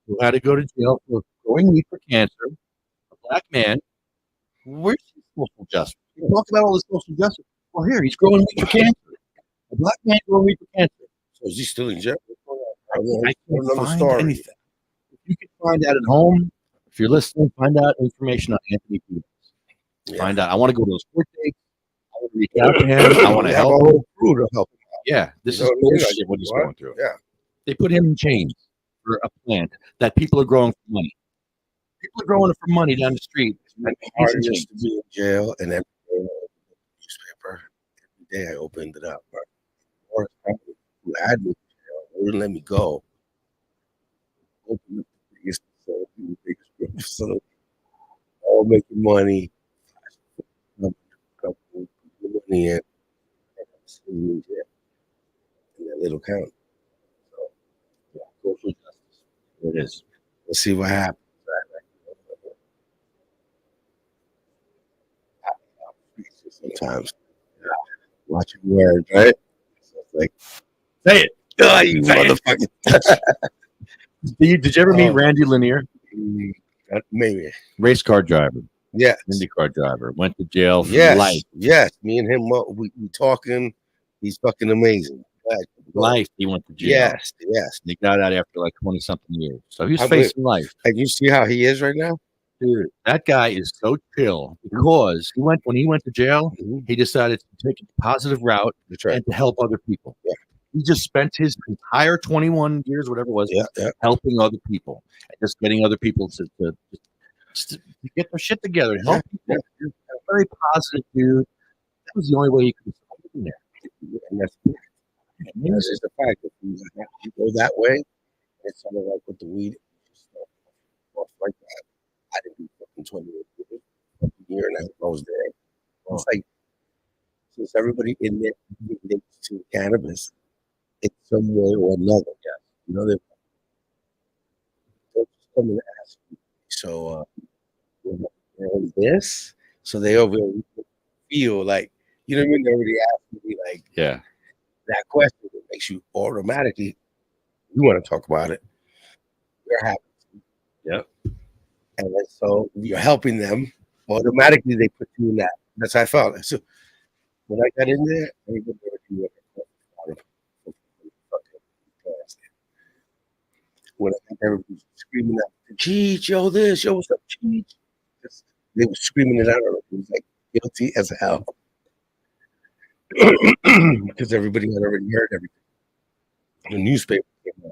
who had to go to jail for growing weed for cancer? A black man. Where's his social justice? You talk about all this social justice. Well, here he's growing weed for cancer. A black man growing weed for cancer. So is he still in jail? I can't know the find story. anything. If you can find out at home, if you're listening, find out information on Anthony Diaz. Yeah. Find out. I want to go to those court dates. I want to reach out to him. I want to We have help a him. whole crew to help him. Yeah, this You is know what I mean? bullshit Like, what he's what? going through. Yeah. They put him in chains for a plant that people are growing for money. People are growing it for money down the street. And he's Hard in it is chains. to be in jail, and every day I opened the newspaper. Every day I opened it up. Or who had me in jail, they wouldn't let me go. Open up the biggest facility, the biggest group facility, all making money. Couple money in, and I'm sitting in jail in that little county. So, yeah, social justice. It is. Let's see what happens. Sometimes, watching words, right? So it's like, Say it. oh, you motherfucker. Did you ever meet Oh. Randy Lanier? Maybe. Race car driver, Yes. Indy car driver. Went to jail for Yes. life. Yes. Me and him, we talking. He's fucking amazing. Life. He went to jail. Yes. Yes. He got out after like 20-something years. So he's I mean- facing life. And you see how he is right now? Dude, that guy is so chill because when he went to jail, he decided to take a positive route That's right. and to help other people. Yeah. He just spent his entire 21 years, whatever it was, helping other people and just getting other people to get their shit together and help people. He's a very positive dude. That was the only way he could have in there. And that's just the fact that you go that way. It's sort of like with the weed stuff like that. I didn't do fucking 20 years. A year and a half I was there. It's like since everybody in there relates to cannabis in some way or another. Yeah. You know, they'll just come and ask you. So this. So they over feel like, you know what I mean? They already asked me like that question. It makes you automatically you want to talk about it. You're happy. Yep. And then so you're helping them. Automatically they put you in that. That's how I felt. So when I got in there, everybody when I think everybody was screaming out, Cheech, yo, this, yo, what's up, Cheech? They were screaming it out. It was like guilty as hell. Because everybody had already heard everything. The newspaper came out.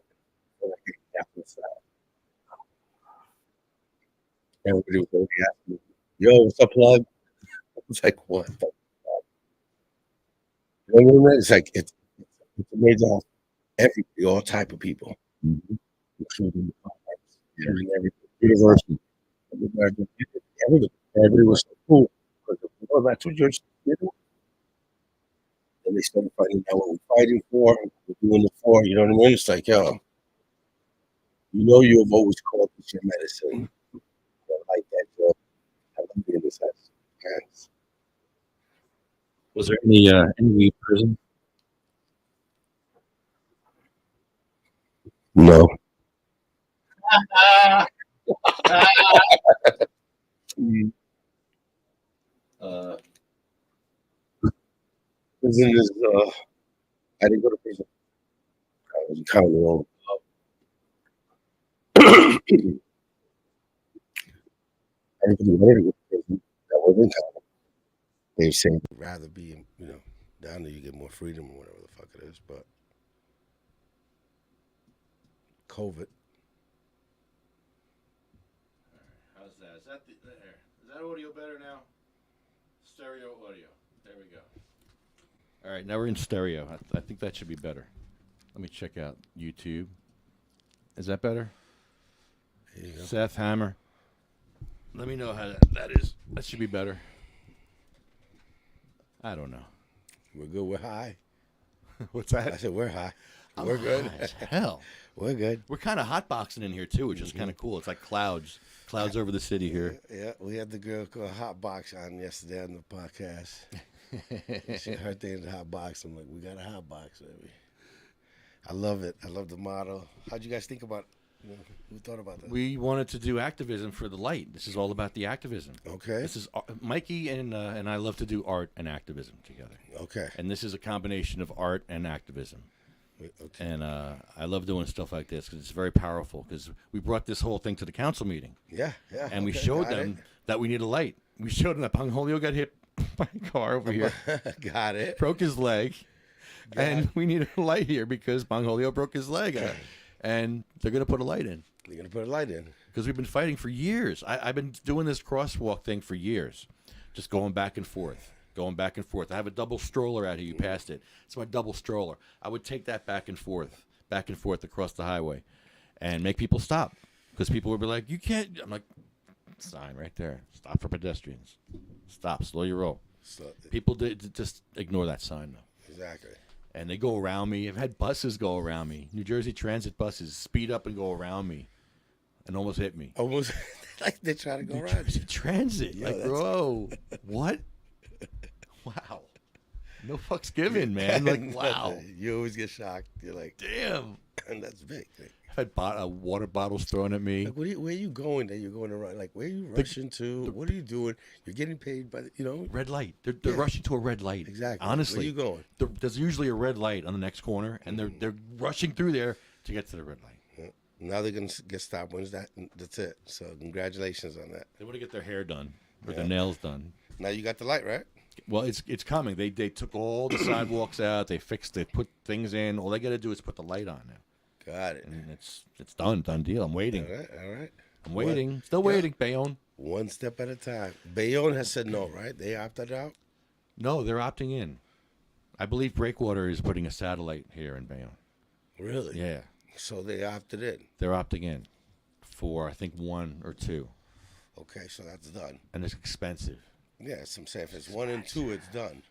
Everybody was already asking me, yo, what's up, plug? I was like, what the fuck? You know what I mean? It's like, it's amazing. Everybody, all type of people, including the farmers, including everything. University. Everybody was so cool. Because, oh, that's what you're doing. And they started finding out what we're fighting for, and what we're doing it for. You know what I mean? It's like, yo, you know, you have always called this your medicine. I like that, yo. I love being this hands. Was there any prison? No. Prison is, I didn't go to prison. I was kind of wrong. Everybody wanted to go to prison. That wasn't common. They say they'd rather be, you know, down there you get more freedom or whatever the fuck it is, but COVID. How's that? Is that audio better now? Stereo audio. There we go. All right, now we're in stereo. I think that should be better. Let me check out YouTube. Is that better? There you go. Seth Hammer. Let me know how that is. That should be better. I don't know. We're good. We're high. What's I that? said we're high. I'm We're good. high as hell. We're good. We're kind of hotboxing in here too, which is kind of cool. It's like clouds over the city here. Yeah, we had the girl called Hot Box on yesterday on the podcast. Her thing is Hot Box. I'm like, we got a Hot Box, baby. I love it. I love the motto. How'd you guys think about? Who thought about that? We wanted to do activism for the light. This is all about the activism. Okay. This is Mikey and I love to do art and activism together. Okay. And this is a combination of art and activism. Okay. And I love doing stuff like this because it's very powerful. Because we brought this whole thing to the council meeting. Yeah. And we showed them that we need a light. We showed them that Pangholio got hit by a car over here. Got it. Broke his leg. And we need a light here because Pangholio broke his leg. And they're going to put a light in. They're going to put a light in. Because we've been fighting for years. I've been doing this crosswalk thing for years. Just going back and forth. I have a double stroller out here. You passed it. It's my double stroller. I would take that back and forth across the highway and make people stop. Because people would be like, you can't. I'm like, sign right there. Stop for pedestrians. Stop. Slow your roll. People did just ignore that sign, though. Exactly. And they go around me. I've had buses go around me. New Jersey Transit buses speed up and go around me and almost hit me. Almost like they're trying to go New around. Jersey Transit. Yeah, like, bro, what? Wow. No fucks given, man. Like, wow. You always get shocked. You're like, Damn. and that's big. Like, I've had water bottles thrown at me. where are you going that you're going around? Like, where are you rushing to? What are you doing? You're getting paid by, Red light. They're rushing to a red light. Exactly. Honestly. Where you going? There's usually a red light on the next corner, and they're rushing through there to get to the red light. Now they're going to get stopped. When's that? That's it. So congratulations on that. They want to get their hair done or their nails done. Now you got the light, right? Well, it's coming. They took all the sidewalks out. They put things in. All they got to do is put the light on now. Got it. And it's done deal. I'm waiting. All right. I'm waiting. Still waiting, Bayonne. One step at a time. Bayonne has said no, right? They opted out? No, they're opting in. I believe Breakwater is putting a satellite here in Bayonne. Really? Yeah. So they opted in. They're opting in for, I think, 1 or 2. Okay, so that's done. And it's expensive. Yeah, that's what I'm saying. If it's 1 and 2, it's done.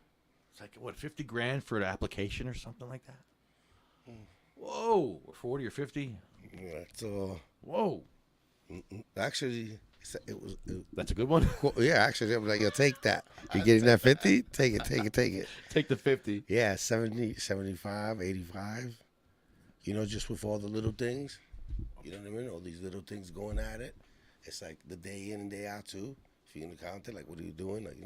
It's like, what, $50,000 for an application or something like that? Whoa. Or 40 or 50? Yeah, so Whoa. actually, That's a good one? yeah, actually, I'm like, yo, take that. You're getting that 50? Take it. Take the 50. Yeah, 70, 75, 85. Just with all the little things. You know what I mean? All these little things going at it. It's like the day in and day out, too. If you're in the counter, like, what are you doing? Like,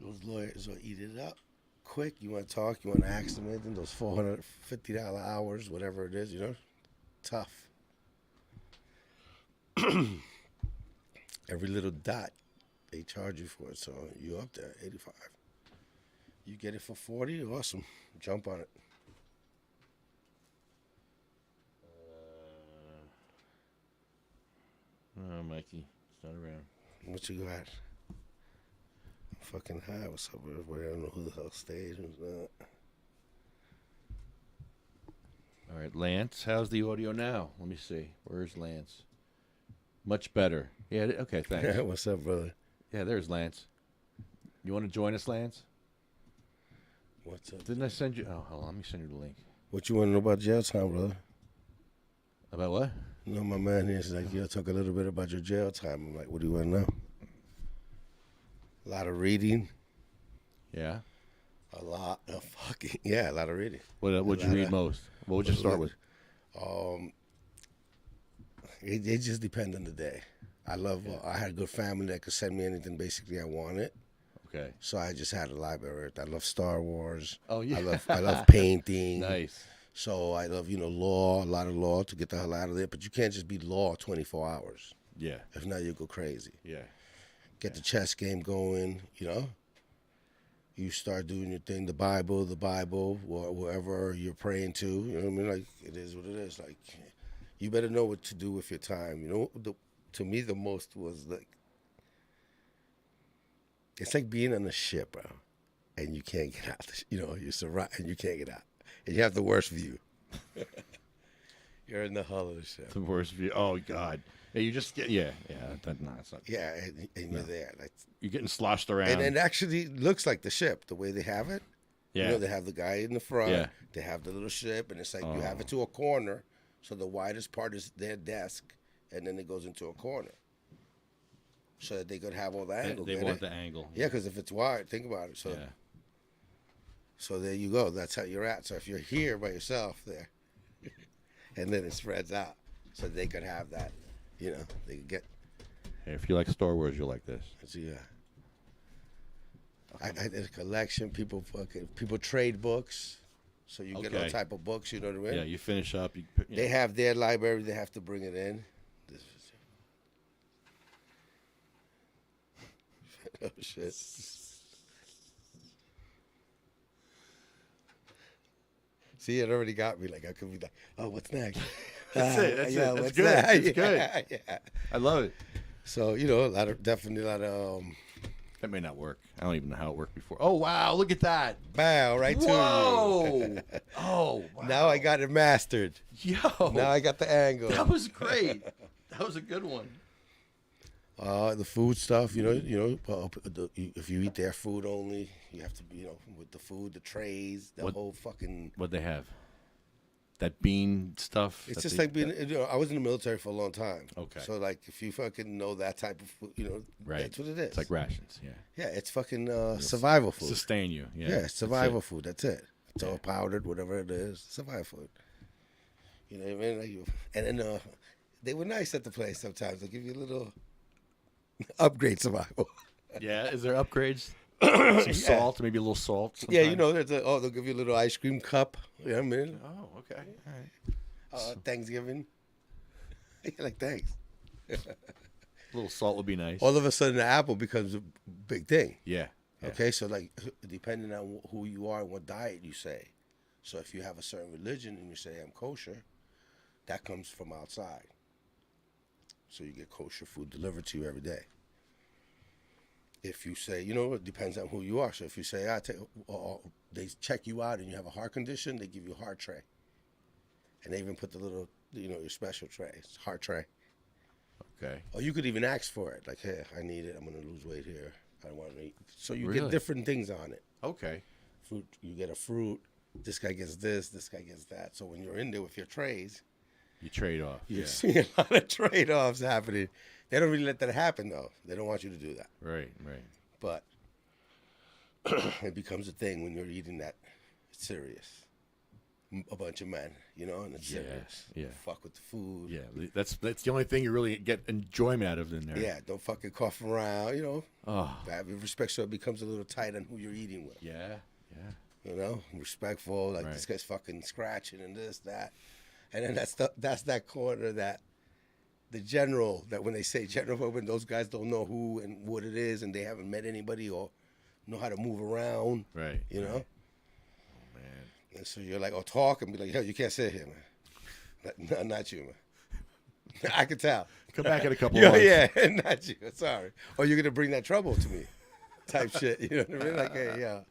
those lawyers will eat it up quick. You want to talk, you want to ask them anything, those $450 hours, whatever it is, tough. Every little dot, they charge you for it, so you're up there, 85. You get it for 40, awesome. Jump on it. Oh, Mikey. It's not around. What you got? I'm fucking high. What's up, everybody? I don't know who the hell stayed, who's not. All right, Lance, how's the audio now? Let me see. Where's Lance? Much better. Yeah, okay, thanks. What's up, brother? Yeah, there's Lance. You want to join us, Lance? What's up? Didn't I send you? Oh, hold on. Let me send you the link. What you want to know about jail time, brother? About what? My man here is like, talk a little bit about your jail time. I'm like, what do you want to know? A lot of reading. Yeah. A lot of a lot of reading. What would you read most? What would you start with? It just depends on the day. I had a good family that could send me anything basically I wanted. Okay. So I just had a library. I love Star Wars. Oh yeah. I love painting. Nice. So I love law, a lot of law to get the hell out of there. But you can't just be law 24 hours. Yeah. If not, you'll go crazy. Yeah. Get the chess game going. You start doing your thing. The Bible, or wherever you're praying to. You know what I mean? Like, it is what it is. Like, you better know what to do with your time. To me, the most was like, it's like being on a ship, bro, and you can't get out. You're surrounded and you can't get out, and you have the worst view. You're in the hull of the ship. The worst view. Oh God. Yeah, you just get. Yeah. No, it's not. Yeah, and you're there. Like, you're getting sloshed around. and it actually looks like the ship the way they have it. Yeah. They have the guy in the front. Yeah. They have the little ship, and it's like you have it to a corner, so the widest part is their desk, and then it goes into a corner, so that they could have all the angle. They want the angle. Yeah, because if it's wide, think about it. So, so there you go. That's how you're at. So if you're here by yourself there, and then it spreads out, so they could have that. They could get. Hey, if you like Star Wars, you'll like this. So, yeah. I did a collection. People trade books, so you get all type of books. You know what I mean? Yeah, you finish up. They have their library. They have to bring it in. Oh shit! See, it already got me. Like, I could be like, "Oh, what's next?" That's it. That's it. That's what's good. next? It's good. Yeah. I love it. So definitely a lot of. That may not work. I don't even know how it worked before. Oh wow! Look at that. Bow right to you. Whoa! Oh wow! Now I got it mastered. Yo! Now I got the angle. That was great. That was a good one. The food stuff, if you eat their food only, you have to be, with the food, the trays, whole fucking. What'd they have? that bean stuff. It's that just they- like being. I was in the military for a long time. Okay. So like, if you fucking know that type of food, Right. that's what it is. It's like rations. Yeah. Yeah, it's fucking survival food. Sustain you. Yeah. Yeah, it's survival That's food. That's it. It's all powdered, whatever it is. Survival food. You know what I mean? And then they were nice at the place sometimes. They'll give you a little upgrade survival. it. Yeah. Is there upgrades? Some salt, maybe a little salt. Yeah, sometimes? they'll give you a little ice cream cup. You know what I mean? Oh, okay. All right. Thanksgiving. You're like, thanks. A little salt would be nice. All of a sudden, the apple becomes a big thing. Yeah. Okay, so like, depending on who you are and what diet you say. So if you have a certain religion and you say, I'm kosher, that comes from outside. So you get kosher food delivered to you every day. If you say, it depends on who you are. So if you say, they check you out and you have a heart condition, they give you a heart tray. And they even put the little, your special tray. It's a heart tray. Okay. Or you could even ask for it. Like, hey, I need it. I'm going to lose weight here. I want to eat. So you Really? get different things on it. Okay. Fruit, you get a fruit. This guy gets this guy gets that. So when you're in there with your trays, You trade off. you Yeah. see a lot of trade-offs happening. They don't really let that happen, though. They don't want you to do that. Right. Right. But it becomes a thing when you're eating that. It's serious. A bunch of men, and it's Yeah, serious. yeah. Fuck with the food. Yeah. That's the only thing you really get enjoyment out of in there. Yeah, don't fucking cough around, Oh. Have respect, so it becomes a little tight on who you're eating with. Yeah. Yeah. Respectful. Like, Right. this guy's fucking scratching and this, that. And then that's that corner that the general, that when they say general, when those guys don't know who and what it is and they haven't met anybody or know how to move around, Right. you know? Right. Oh, man. And so you're like, talk and be like, yo, you can't sit here, man. No, not you, man. I can tell. Come back in a couple Yeah, months. yeah, not you. Sorry. Or you're going to bring that trouble to me type shit. You know what I mean? Like, hey, yeah.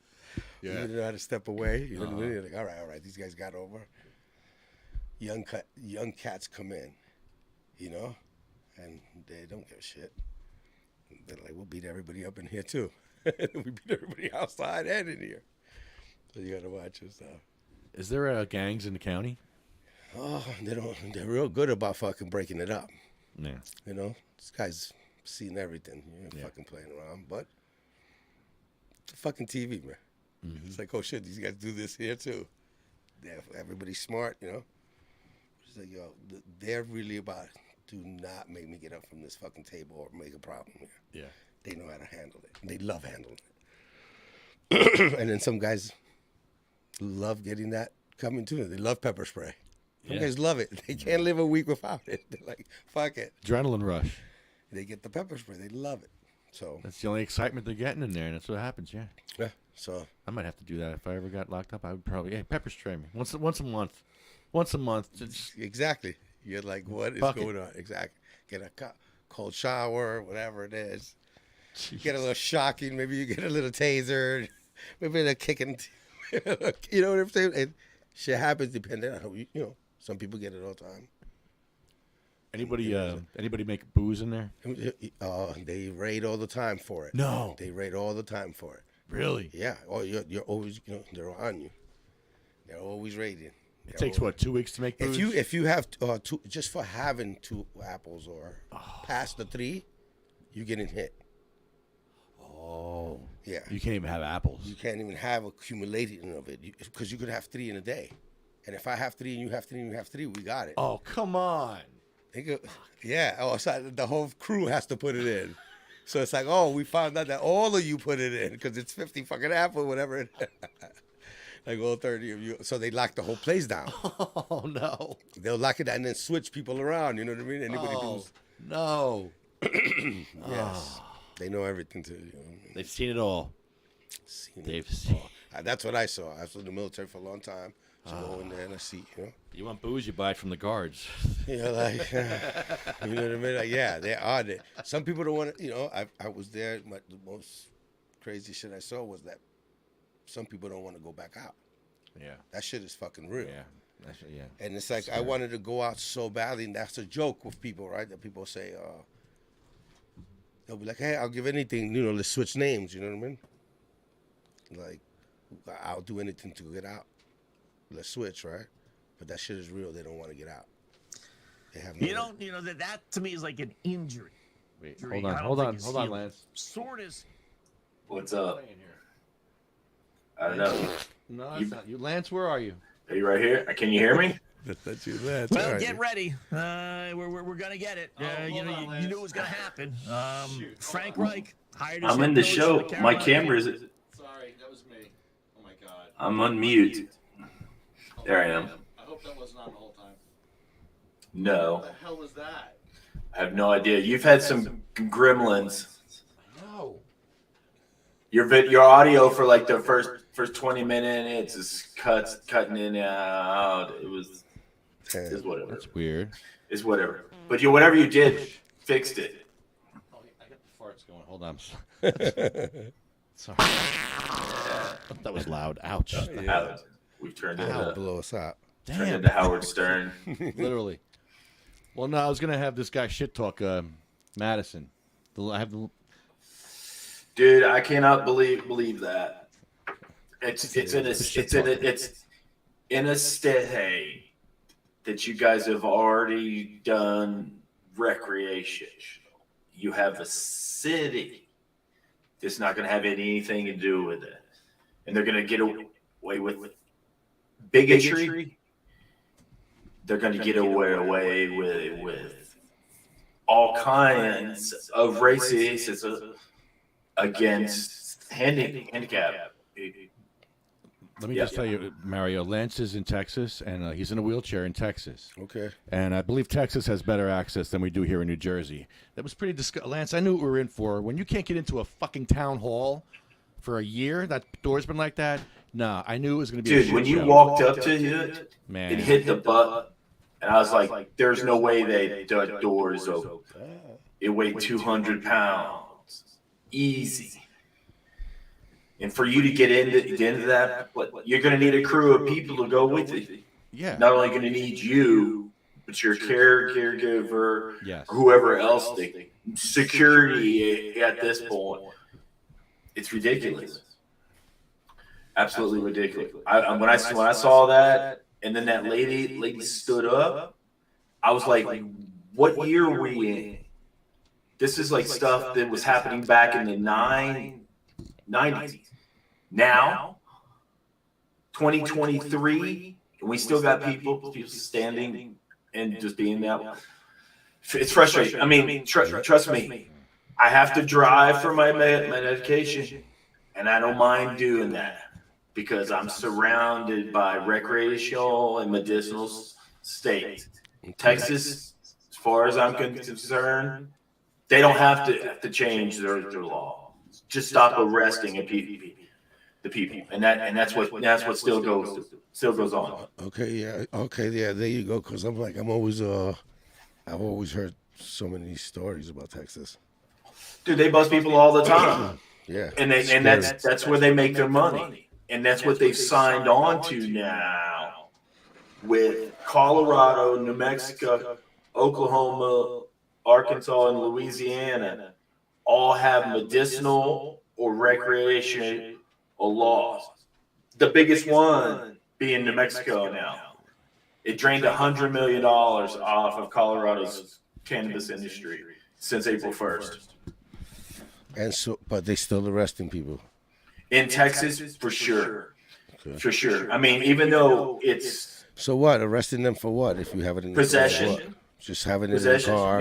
Yeah. You know how to step away. You know what I mean? You're like, all right. These guys got over. Young cats come in, and they don't give a shit. They're like, we'll beat everybody up in here too. We beat everybody outside and in here. So you got to watch yourself. Is there gangs in the county? Oh, they're real good about fucking breaking it up. Yeah. This guy's seen everything. You ain't fucking playing around, but it's a fucking TV, man. Mm-hmm. It's like, oh shit, these guys do this here too. Yeah, everybody's smart, It's like, yo, they're really about, do not make me get up from this fucking table or make a problem here. Yeah. They know how to handle it. They love handling it. And then some guys love getting that coming to them. They love pepper spray. Some Yeah. guys love it. They can't live a week without it. They're like, fuck it. Adrenaline rush. They get the pepper spray. They love it. So, That's the only excitement they're getting in there, and that's what happens. Yeah. yeah. So, I might have to do that if I ever got locked up. I would probably pepper spray me once a month. Once a month. Just, exactly. You're like, what is Bucket. going on? Exactly. Get a cold shower, whatever it is. Get a little shocking. Maybe you get a little taser. Maybe a kicking. You know what I'm saying? And shit happens depending on how some people get it all the time. anybody make booze in there? They raid all the time for it. No. They raid all the time for it. Really? Yeah. Oh, you're always, they're on you. They're always raiding. It takes what, 2 weeks to make booze? If you have two, just for having 2 apples or past the 3, you're getting hit. Oh. Yeah. You can't even have apples. You can't even have accumulating of it because you could have 3 in a day. And if I have 3 and you have 3 and you have 3, we got it. Oh, come on. Yeah. Oh, so the whole crew has to put it in. So it's like, we found out that all of you put it in because it's 50 fucking apple, whatever it is. Like all 30 of you. So they lock the whole place down. Oh, no. They'll lock it down and then switch people around. You know what I mean? Anybody who's... No. Yes. They know everything too. They've seen it all. They've seen. That's what I saw. I was in the military for a long time. So I go in there and I see, You want booze, you buy it from the guards. you know what I mean? Like, yeah, they are there. Some people don't want to, I was there. The most crazy shit I saw was that some people don't want to go back out. Yeah. That shit is fucking real. Yeah. Yeah. And it's like, I wanted to go out so badly, and that's a joke with people, right? That people say, they'll be like, hey, I'll give anything, let's switch names, you know what I mean? Like, I'll do anything to get out. Let's switch, right? but that shit is real. They don't want to get out. They have no You know that to me is like an injury. Wait, Injury. hold on, Lance. Soreness. What's up? I don't know. No, that's not you. Lance, where are you? Are you right here? Can you hear me? That's you, Lance. Well, All right. get ready. We're gonna get it. You knew it was gonna happen. Frank Reich hired his I'm head in the coach show. for the My Carolina camera's. Sorry, that was me. Oh my god. I'm on mute. There I am. I hope that wasn't on the whole time. No, What the hell was that? I have no idea. You've had some gremlins. No. Your audio for like the first 20 minutes is cutting in and out. It's whatever. That's weird. It's whatever. But whatever you did, fixed it. Oh, I got the farts going. Hold on. Sorry. That was loud. Ouch. Ouch. We've turned into Blow us out. Howard Stern. Literally. Well, no, I was gonna have this guy shit talk Madison. Dude, I cannot believe that. It's in a state that you guys have already done recreation. You have a city that's not going to have anything to do with it, and they're going to get away with bigotry. They're going to get away with all kinds of racism against handicap. Let me just tell you, Mario. Lance is in Texas, and he's in a wheelchair in Texas. Okay. And I believe Texas has better access than we do here in New Jersey. That was pretty Lance, I knew what we were in for. When you can't get into a fucking town hall for a year, that door's been like that. Nah, I knew it was going to be. Dude, when you walked up to it, man, it hit the butt, and I was like, "There's no way the door is open." It weighed 200 pounds, easy. And for you to get into that, you're going to need a crew of people to go with you. Yeah. Not only going to need you, but your caregiver, yes, whoever else, security at this point. It's ridiculous. Absolutely ridiculous. When I saw that, and then that lady stood up, I was like, "What year are we in?" This is like stuff that was happening back in the 90s. Now, 2023, and we still got people standing and just being that. It's frustrating. I mean, trust me, I have to drive for my medication, and I don't mind doing that because I'm surrounded by recreational and medicinal states. Texas, as far as I'm concerned, they don't have to change their law. Just stop arresting the people, and that's what still goes on. Okay, yeah, there you go. Because I've always heard so many stories about Texas. Dude, they bust people all the time. Yeah, and that's where they make their money, and that's what they've signed on to now with Colorado, New Mexico, Oklahoma, Arkansas, and Louisiana. All have medicinal or recreational laws. The biggest one being New Mexico now. It drained $100 million off of Colorado's cannabis industry since April 1st. And so, but they still arresting people. In Texas, for sure. Okay. For sure. I mean, even though it's... So what? Arresting them for what? If you have it in possession. Car, just having it in the car.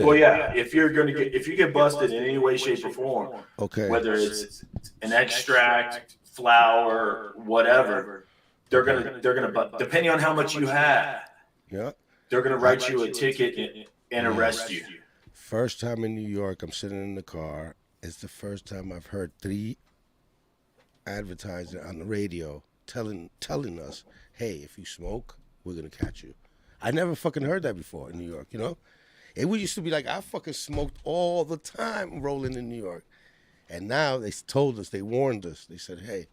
Well, yeah. If you get busted in any way, shape, or form, okay, whether it's an extract, flower, whatever, they're gonna depending on how much you have. Yeah. They're gonna write you a ticket and arrest you. First time in New York, I'm sitting in the car. It's the first time I've heard 3 advertisers on the radio telling us, "Hey, if you smoke, we're gonna catch you." I never fucking heard that before in New York, you know? It used to be like I fucking smoked all the time rolling in New York. And now they told us, they warned us. They said, "Hey,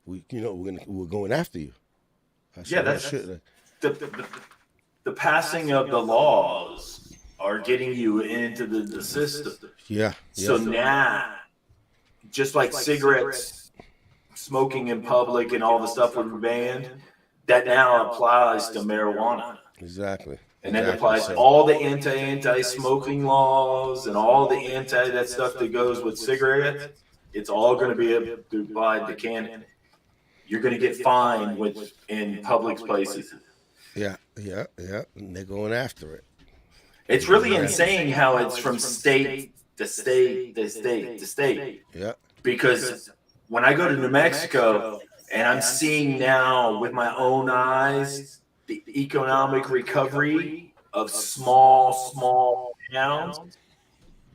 we're going after you." Yeah, that's the passing of the laws are getting you into the system. Yeah. So now, just like cigarettes, smoking in public and all the stuff was banned, that now applies to marijuana. Exactly. And that applies all the anti-smoking laws and all the that stuff that goes with cigarettes. It's all going to be applied to cannabis. You're going to get fined in public places. Yeah. And they're going after it. It's really insane how it's from state to state to state to state. Yeah. Because when I go to New Mexico and I'm seeing now with my own eyes the economic recovery of small towns,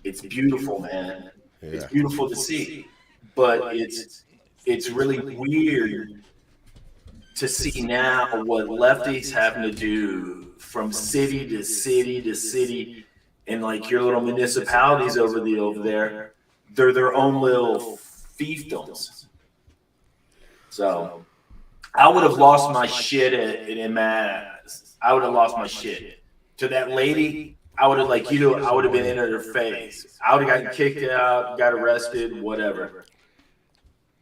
it's beautiful, man. Yeah. It's beautiful to see. But it's really weird to see now what lefties having to do from city to city to city, and like your little municipalities over there, they're their own little fiefdoms. So I would have lost my shit in Mass. I would have lost my shit to that lady. I would have I would have been in her face. I would have gotten kicked out, got arrested, whatever.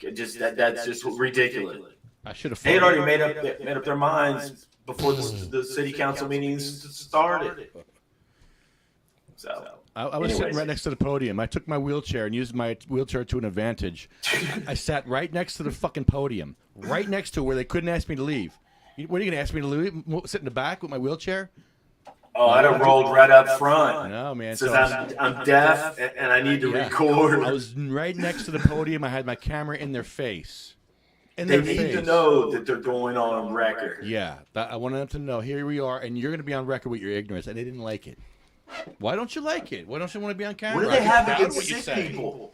That's just ridiculous. I should have. They had already made up their minds before the city council meetings started. So I was sitting right next to the podium. I took my wheelchair and used my wheelchair to an advantage. I sat right next to the fucking podium, right next to where they couldn't ask me to leave. What are you going to ask me to leave? Sit in the back with my wheelchair? Oh, I'd have rolled right up front. No, man. Since I'm deaf and I need to record. I was right next to the podium. I had my camera in their face. They need to know that they're going on record. Yeah, I wanted them to know. Here we are, and you're going to be on record with your ignorance, and they didn't like it. Why don't you like it? Why don't you want to be on camera? What do they have against sick people?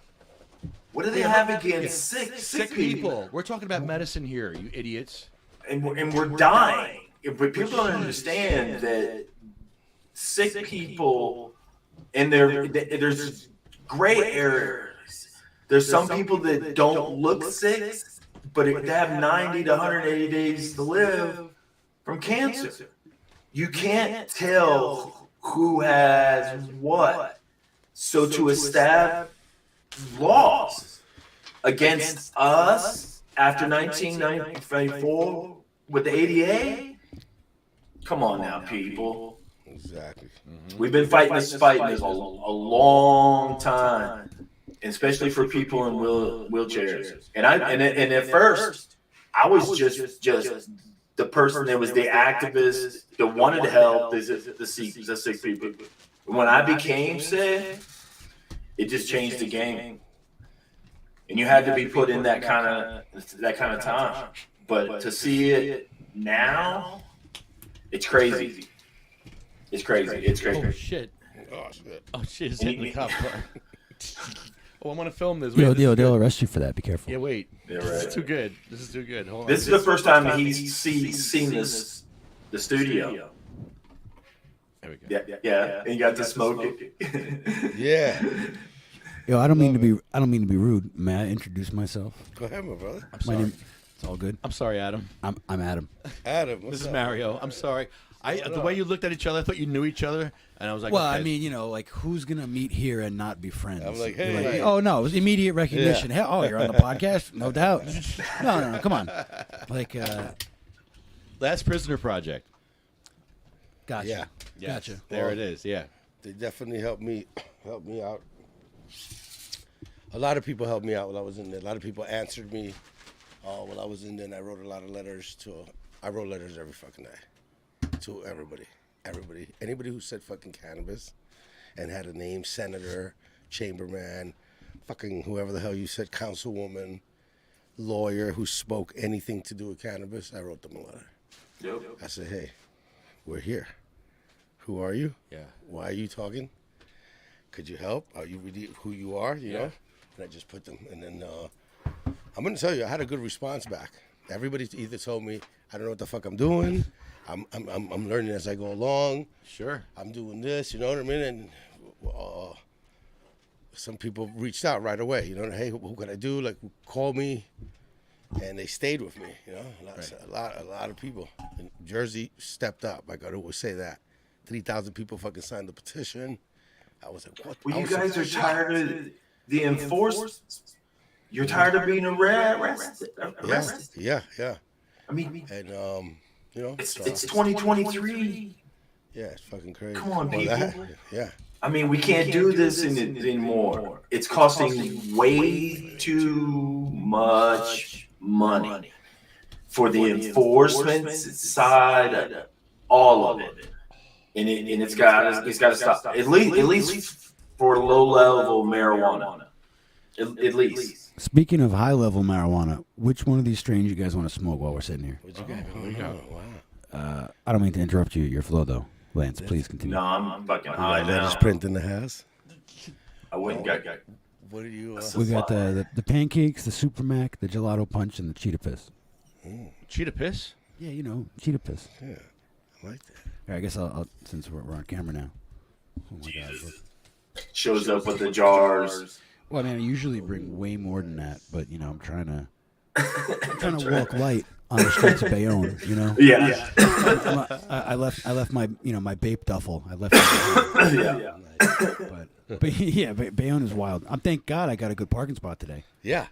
What do they have against sick people? We're talking about medicine here, you idiots. And we're dying. But people don't understand that sick people, and there's gray areas. There's some people that don't look sick, but they have 90 to 180 days to live from cancer. You can't tell who has what. So to establish laws against us after 1994 with the ADA, come on now, people. Exactly. We've been fighting this a long time, especially for people in wheelchairs. And at first, I was just the person that was the activist that wanted to help the sick people. When I became sick, it just changed the game, and you had to be put in that kind of time. But to see it now, it's crazy. It's crazy. Oh shit! Oh shit! Oh shit! It's hitting the cop car. Oh, I want to film this. Yo, they'll arrest you for that. Be careful. Yeah, wait. Yeah, right. This is too good. Hold on. This is the first time he's seen the studio. There we go. Yeah, and you got to smoke it. Yeah. Yo, I don't mean to be rude. May I introduce myself? Go ahead, my brother. I'm sorry. It's all good. I'm sorry, Adam. I'm Adam. Adam, This is Mario. I'm sorry. The way you looked at each other, I thought you knew each other, and I was like, Well, okay. I mean, like who's gonna meet here and not be friends? I'm like, You're hey. oh no, it was immediate recognition. Yeah. Hell, you're on the podcast, no doubt. No, come on. Like, Last Prisoner Project. gotcha. Yeah. Yes, Gotcha. There it is. Yeah. They definitely helped me out. A lot of people helped me out while I was in there. A lot of people answered me while I was in there, and I wrote a lot of letters I wrote letters every fucking day to everybody. Anybody who said fucking cannabis and had a name, senator, chamberman, fucking whoever the hell you said, councilwoman, lawyer who spoke anything to do with cannabis, I wrote them a letter. Yep. I said, hey, we're here. Who are you? Yeah. Why are you talking? Could you help? Are you really who you are? You know? And I just put them. And then I'm going to tell you, I had a good response back. Everybody either told me, I don't know what the fuck I'm doing. I'm learning as I go along. Sure. I'm doing this, you know what I mean? And some people reached out right away. You know, hey, what can I do? Like, call me. And they stayed with me, you know. A lot of people in Jersey stepped up. I got to always say that. 3,000 people fucking signed the petition. I was like, what? Well, you guys are tired of the enforcement. You're tired of being arrested. Yeah. I mean, And You know, It's so, 2023. yeah, it's fucking crazy. Come on, Well, people. yeah. I mean, we can't do this anymore. It's costing way too much money for the enforcement side, all of it, and it's got to stop. At least for low level marijuana. At least. Speaking of high level marijuana, which one of these strains you guys want to smoke while we're sitting here? What you got? Wow. I don't mean to interrupt your flow though, Lance. Please continue. No, I'm fucking high Let us now. print in the house. I wouldn't get. What are you? We got the pancakes, the Super Mac, the gelato punch, and the cheetah piss. Cheetah piss? Yeah, you know, cheetah piss. Yeah, I like that. All right, I guess I'll since we're on camera now. Oh my God. Shows up with the jars. Well, I mean, I usually bring way more than that, but you know, I'm trying to walk light on the streets of Bayonne. You know. Yeah. I left my my vape duffel. I left it Yeah. but yeah, Bayonne is wild. Thank God I got a good parking spot today. Yeah.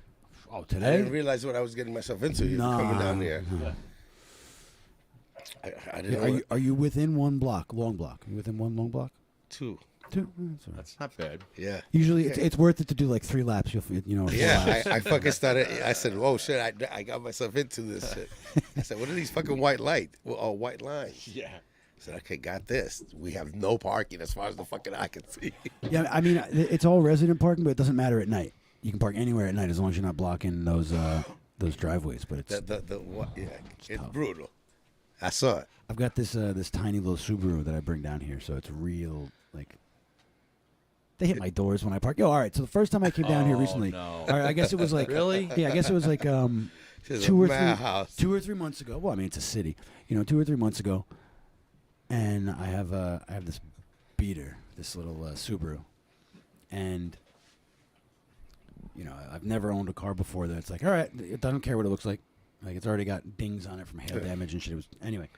Oh, I today? didn't realize what I was getting myself into. You coming down there. I didn't. Are you within one block, long block? You within one long block? Two. Two. That's all right. That's not bad. Yeah. Usually it's worth it to do like 3 laps. You'll Yeah, I fucking started. I said, "Whoa, shit! I got myself into this shit." I said, "What are these fucking white white lines?" Yeah. I said, "Okay, got this. We have no parking as far as the fucking eye can see." Yeah, I mean it's all resident parking, but it doesn't matter at night. You can park anywhere at night as long as you're not blocking those driveways. But it's It's brutal. I saw it. I've got this tiny little Subaru that I bring down here, so it's real like. They hit my doors when I park. Yo, all right. So the first time I came down here recently, no. all right, I guess it was like Really? Yeah, I guess it was like It's 2 a or 3 madhouse. 2 or 3 months ago. Well, I mean it's a city, 2 or 3 months ago, and I have this beater, this little Subaru, and I've never owned a car before that. It's like, all right, it doesn't care what it looks like it's already got dings on it from hail damage and shit. It was anyway.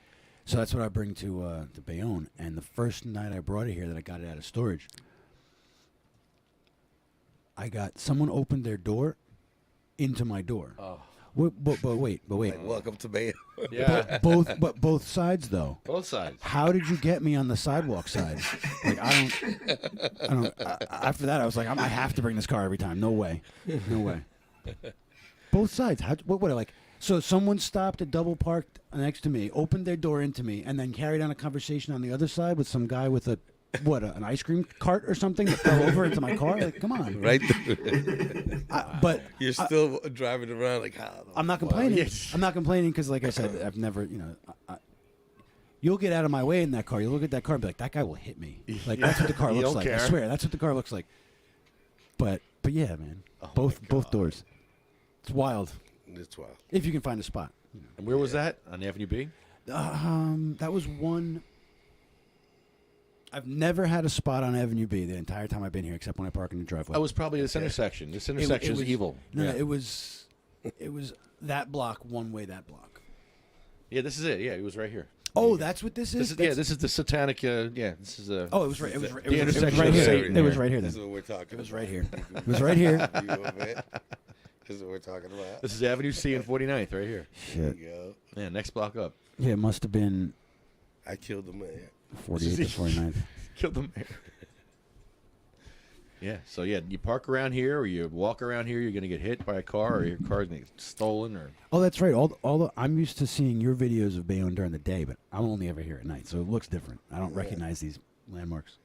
So that's what I bring to Bayonne. And the first night I brought it here, that I got it out of storage, I got someone opened their door into my door. Oh. But wait. Like, welcome to Bay. Yeah. Both sides though. Both sides. How did you get me on the sidewalk side? Like I don't. After that, I was like, I have to bring this car every time. No way. Both sides. What like? So someone stopped and double parked next to me, opened their door into me, and then carried on a conversation on the other side with some guy with an ice cream cart or something that fell over into my car. Like, come on, Right. but You're still driving around like how? I'm not complaining. I'm not complaining because, like I said, I've never, you'll get out of my way in that car. You'll look at that car and be like, that guy will hit me. Like that's what the car You looks don't like. I care. swear, that's what the car looks like. But yeah, man, both doors. It's wild. It's wild. If you can find a spot. And where was that? On Avenue B? That was one. I've never had a spot on Avenue B the entire time I've been here, except when I park in the driveway. That was probably this intersection. This intersection is was- evil. No, yeah. it was that block, one way that block. Yeah, this is it. Yeah, it was right here. Oh, that's what this is. This is the satanic. This is Oh, it was right. It was the intersection right of here. Satan It was here. right here. This Then is what we're talking. it was right here. It was right here. This is what we're talking about. This is Avenue C and 49th right here. There Shit. you go. Yeah, next block up. Yeah, it must have been I killed the man. 48 to 49. Killed the mayor. Yeah, so yeah, you park around here or you walk around here, you're gonna get hit by a car or your car's gonna get stolen or. Oh, that's right. Although I'm used to seeing your videos of Bayonne during the day, but I'm only ever here at night, so it looks different. I don't recognize these landmarks.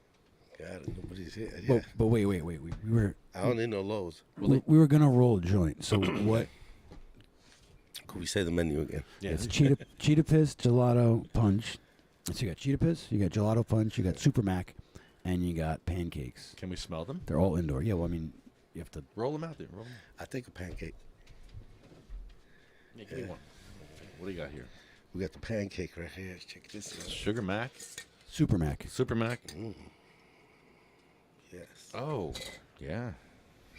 God, nobody's here. Yeah. But wait. We were I don't need no lows. we were gonna roll a joint. So what? Could we say the menu again? Yeah, It's cheetah piss, gelato punch. So you got cheetah piss, you got gelato punch, you got Super Mac, and you got pancakes. Can we smell them? They're all indoor. Yeah, well, I mean, you have to. Roll them out there. Roll them. I think a pancake. Yeah, give me one. What do you got here? We got the pancake right here. Check this out. Sugar Mac, Super Mac. Super Mac. Yes. Oh, yeah.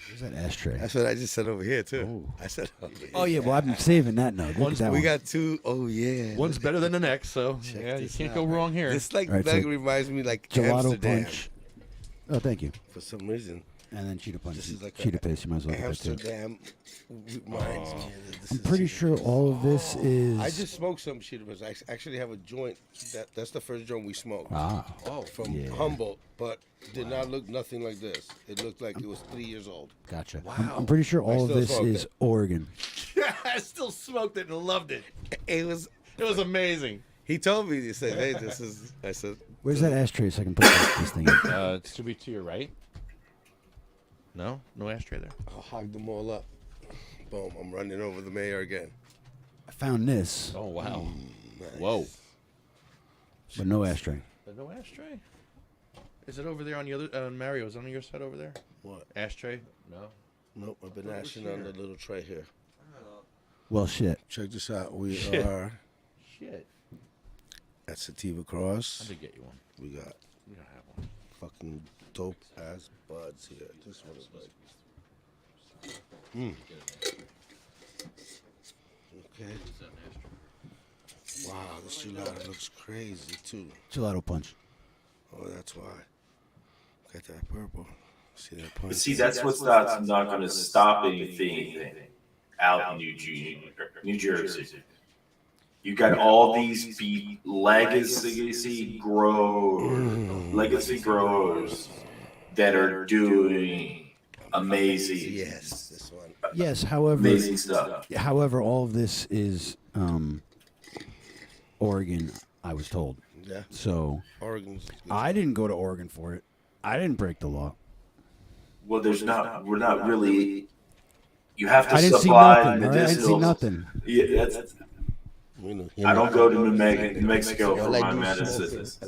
Where's that ashtray? That's what I just said over here too. Oh. I said. Oh yeah, well I've been saving that note. Look at that We one. got two. Oh yeah. One's better than the next, so Check yeah, you this can't out. go wrong here. This like All right, that so reminds me like Gelato Amsterdam punch. Oh, thank you. for some reason. And then cheetah punch. This is like Cheetah piss. You might as well get that too. Amsterdam reminds me. This I'm is pretty like- sure all of this is. I just smoked some cheetah piss. I actually have a joint. That's the first joint we smoked. From yeah. Humboldt, but did not look nothing like this. It looked like it was 3 years old. Gotcha. I'm pretty sure all of still this smoked is it. Oregon. I still smoked it and loved it. It was. It was amazing. He told me. He said, "Hey, this is." I said, Where's that ashtray so I can put this thing in? It should be to your right. No ashtray there. "I'll hog them all up." Boom! I'm running over the mayor again. I found this, Oh wow. Nice. Whoa. but no ashtray. There's no ashtray. Is it over there on the other? Mario, is it on your side over there? What? Ashtray? No. Nope. I've been ashing on the little tray here. Well, shit. Check this out. We Shit. are Shit. at Sativa I Cross. did get you one. We got You don't have one. fucking dope ass buds here. This one is like. Okay. Wow, this gelato looks crazy too. Gelato punch. Oh, that's why. Got that purple. See that punch? But see, that's what's not going to stop anything out in New Jersey. You got all these legacy growers that are doing amazing, Yes, this one. Yes, however, amazing stuff. however, all of this is Oregon. I was told. Yeah, So Oregon's. I didn't go to Oregon for it. I didn't break the law. Well, we're not really. You have to I didn't see supply nothing. All right? I didn't see medicinals. nothing. Yeah, that's. I don't go to New Mexico for my medicines.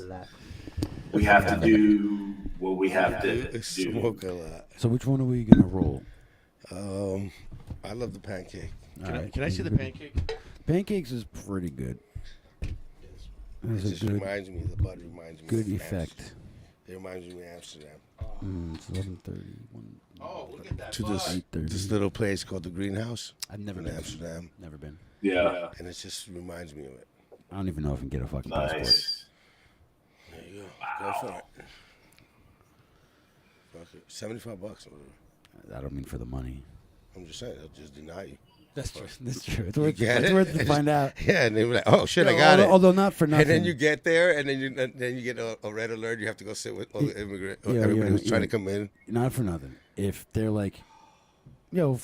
We have to do what we have to do. Smoke a lot. So which one are we gonna roll? I love the pancake. All right. Can I see the pancake? Pancakes is pretty good. It Has just a good, reminds me. The bud reminds me. good of effect. Amsterdam. It reminds me of Amsterdam. It's 11:30. Oh, look at that. To this 8:30. little place called the Greenhouse I've never in been. Amsterdam, Never been. Yeah, and it just reminds me of it. I don't even know if I can get a fucking passport. nice. There you go. Go for it. Fuck it. $75 or whatever. I don't mean for the money. I'm just saying, they'll just deny you. That's true. That's true. It's worth, get it's it? worth to find out. Yeah, and they were like, "Oh shit, I No, got although, it." although not for nothing. And then you get there, and then you get a red alert. You have to go sit with all the immigrant, Yeah, everybody yeah, who's trying yeah. to come in. Not for nothing. If they're like, yo,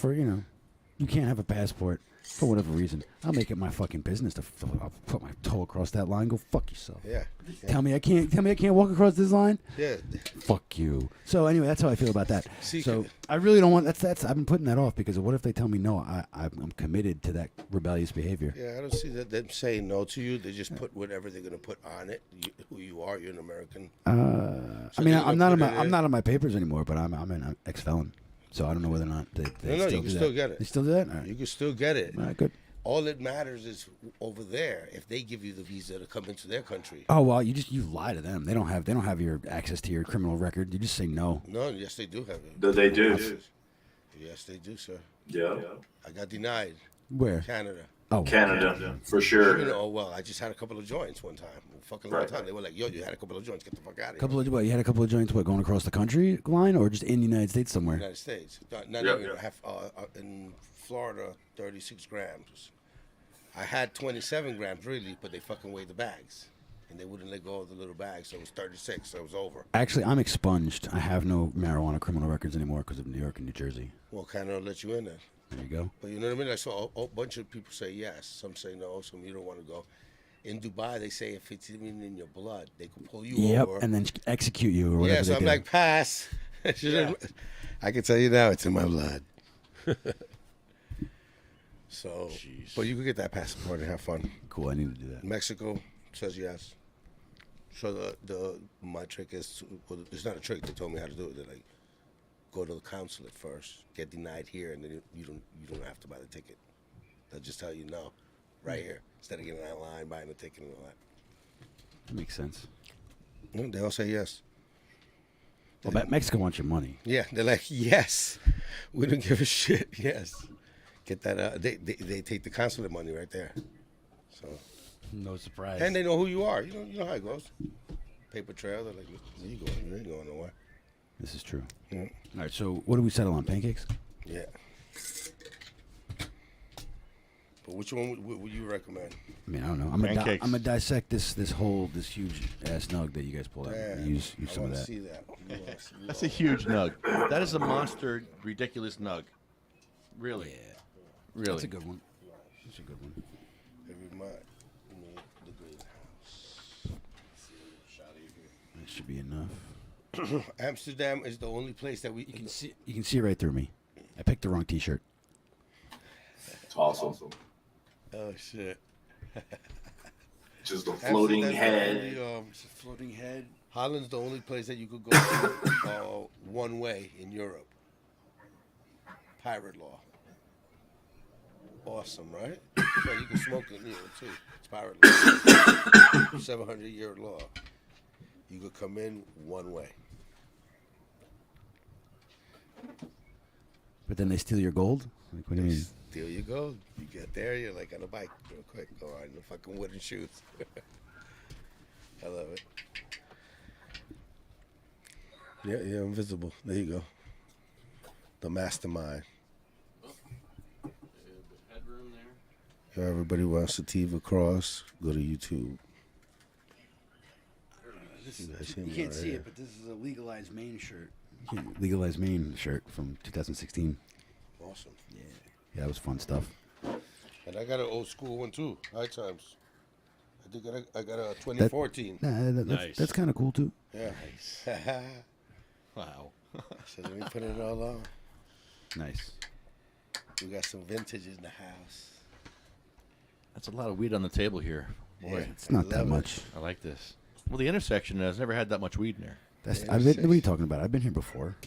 you can't have a passport for whatever reason, I'll make it my fucking business to I'll put my toe across that line. Go fuck yourself. Yeah, Tell me I can't walk across this line. yeah. Fuck you. So anyway, that's how I feel about that. See, So I really don't want that's I've been putting that off because what if they tell me no? I'm committed to that rebellious behavior. Yeah, I don't see that them saying no to you. They just put whatever they're gonna put on it. Who you are, you're an American. I mean, they're I'm gonna not put on it I'm in. not on my papers anymore, but I'm an ex-felon, so I don't know whether or not they No, still you can do still that. get it. They still do that. All right. You can still get it. All right, good. All that matters is over there if they give you the visa to come into their country. Oh well, you lie to them. They don't have your access to your criminal record. You just say no. No, yes, they do have it. They do. Yes, they do, sir. Yeah, I got denied. Where? Canada. Oh, Canada for You sure. know, well, I just had a couple of joints one time. A fucking long Right. time. They were like, "Yo, you had a couple of joints. Get the fuck out of couple of what? You had a couple of joints. What, going across the country line or just in the United States somewhere? United States. Not Yep. even half. In Florida, 36 grams. I had 27 grams really, but they fucking weighed the bags, and they wouldn't let go of the little bags, so it was 36. So it was over. Actually, I'm expunged. I have no marijuana criminal records anymore because of New York and New Jersey. Well, Canada will let you in then. There you go. But you know what I mean? I saw a bunch of people say yes. Some say no. Some you don't want to go. In Dubai, they say if it's even in your blood, they can pull you Yep, over. and then execute you or whatever. Yeah, so they I'm do. like, pass. I can tell you now, it's in my blood. So, but you could get that passport and have fun. Cool. I need to do that. Mexico says yes. So my trick is well, it's not a trick. They told me how to do it. They're like, go to the consulate first, get denied here, and then you don't have to buy the ticket. They'll just tell you no, right here, instead of getting online buying the ticket and all that. That makes sense. They all say yes. Well, Mexico wants your money. Yeah, they're like, yes, we don't give a shit. Yes, get that. They take the consulate money right there. So, No surprise. and they know who you are. You know how it goes. Paper trail. They're like, where you going? You ain't going nowhere. This is true. Yeah. All right, so what do we settle on? Pancakes? Yeah. But which one would you recommend? I mean, I don't know. I'm gonna dissect this huge ass nug that you guys pulled out. Yeah. Use some of that. See that. That's a huge nug. That is a monster, ridiculous nug. Really. Yeah. Really. That's a good one. That's a good one. Every month, the greenhouse. That should be enough. Amsterdam is the only place that we You can see right through me. I picked the wrong T-shirt. It's awesome. Oh shit! Just a floating head. It's a floating head. Holland's the only place that you could go to one way in Europe. Pirate law. Awesome, right? So you can smoke in Europe too. It's pirate law. 700-year law. You could come in one way. But then they steal your gold? Like, what do you mean? There you go. You get there, you're like on a bike real quick. Go on the fucking wooden shoes. I love it. Yeah, you're invisible. There you go. The mastermind. Headroom there. If everybody wants Sativa Cross, go to YouTube. You can't see it, but this is a Legalized Maine shirt. Legalized Maine shirt from 2016. Awesome. Yeah, that was fun stuff. And I got an old school one too. High Times. I think I got a 2014. That's kind of cool too. Yeah. Wow. So let me put it all on. Nice. We got some vintage in the house. That's a lot of weed on the table here. Boy, Yeah, It's not I that love it. much. I like this. Well, the intersection has never had that much weed in there. Yeah, What are you talking about? I've been here before.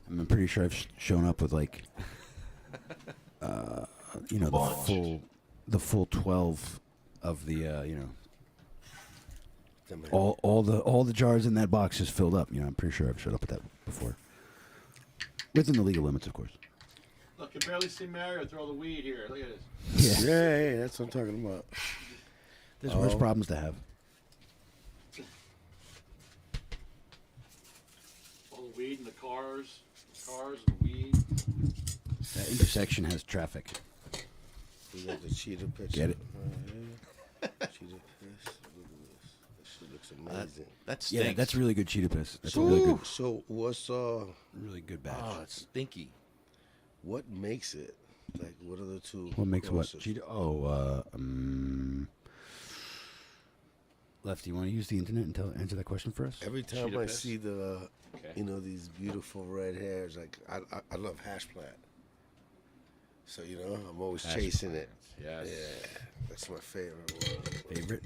I'm pretty sure I've shown up with like, the full 12 of the, all the jars in that box is filled up. I'm pretty sure I've showed up with that before. Within the legal limits, of course. Look, you can barely see Mario with all the weed here. Look at this. Yeah, that's what I'm talking about. There's worse problems to have. All the weed and the cars and the weed. That intersection has traffic. We got the cheetah picture. Get it? Cheetah piss. Look at this. This shit looks amazing. That stinks. Yeah, that's really good cheetah piss. That's a really good, So what's really good batch. Oh, it's stinky. what makes it? Like, what are the two? What makes what? processes? Cheetah? Lefty, you want to use the internet and answer that question for us? Every time Cheetah I piss? see the, Okay. these beautiful red hairs, like I love hash plant. So I'm always chasing it. Yes. Yeah, that's my favorite one. Favorite?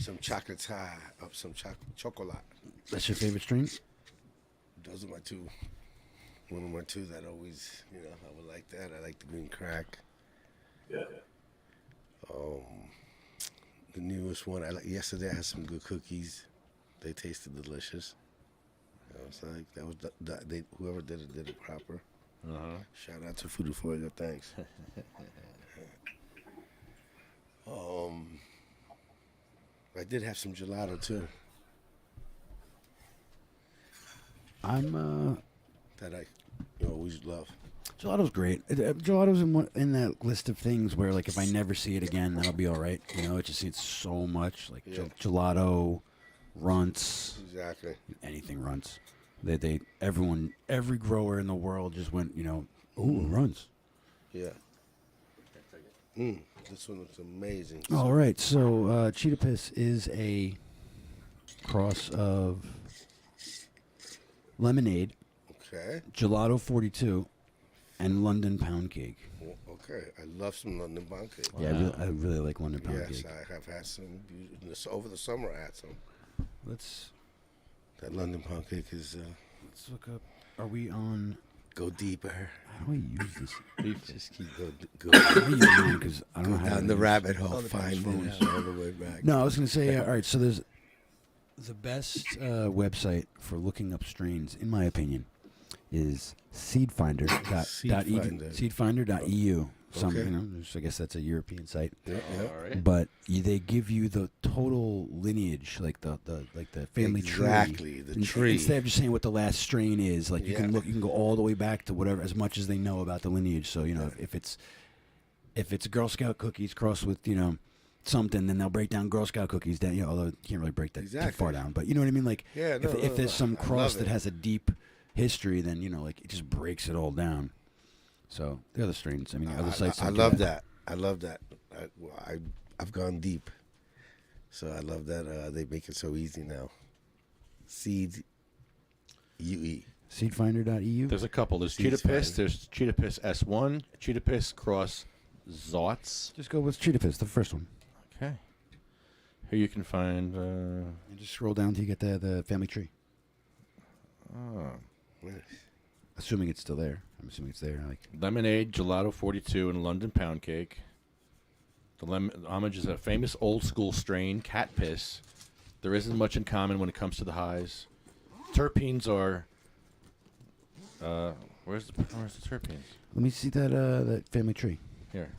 Some chocolate tie up some chocolate. That's your favorite strain? Those are my two. One of my two that always, I would like that. I like the green crack. Yeah. The newest one, yesterday I had some good cookies. They tasted delicious. It's like that was whoever did it proper. Shout out to Foodie Fuego, thanks. I did have some gelato too. That I always love. Gelato's great. Gelato's in that list of things where, like, if I never see it again, that'll be all right. It's so much. Like, gelato, runts. Exactly. Anything runts. Every grower in the world just went, runts. Yeah. This one looks amazing. All right, so Cheetah Piss is a cross of lemonade, Okay. Gelato 42, and London Pound Cake. Okay. I love some London Pound Cake. Yeah, I really like London Pound Yes, Cake. I have had some. Over the summer, I had some. That London Pound Cake is. Let's look up. Are we on? Go deeper. How do I use this? Just keep go. How do I use mine? Because I don't know how Down to the use rabbit hole, other find people's it all the way back. No, I was going to say, all right, so there's the best website for looking up strains, in my opinion, is seedfinder.edu. Seedfinder. Seedfinder.eu. Some, Okay. you know, I guess that's a European site. Yeah. All right. But they give you the total lineage, like the family tree. Exactly, the tree. Instead of just saying what the last strain is, like you can Yeah. look, you can go all the way back to whatever, as much as they know about the lineage. So you know, if it's Girl Scout cookies crossed with something, then they'll break down Girl Scout cookies down. Although you can't really break that too far down, but you know what I mean. Like Yeah, no, if there's some I cross love that it. has a deep history, then like it just breaks it all down. So the other strains, I mean, the other sites. I don't do love that. I love that. I've gone deep, so I love that they make it so easy now. Seed UE. Seedfinder.eu. There's a couple. There's Seeds Cheetah Piss. fine. There's Cheetah Piss S1. Cheetah Piss Cross Zots. Just go with Cheetah Piss, the first one. Okay. Here you can find. And just scroll down till you get the family tree. Assuming it's still there. I'm assuming it's there. Like Lemonade, Gelato 42, and London Pound Cake. The homage is a famous old school strain, cat piss. There isn't much in common when it comes to the highs. Terpenes are. Where's the terpenes? let me see that family tree. Here.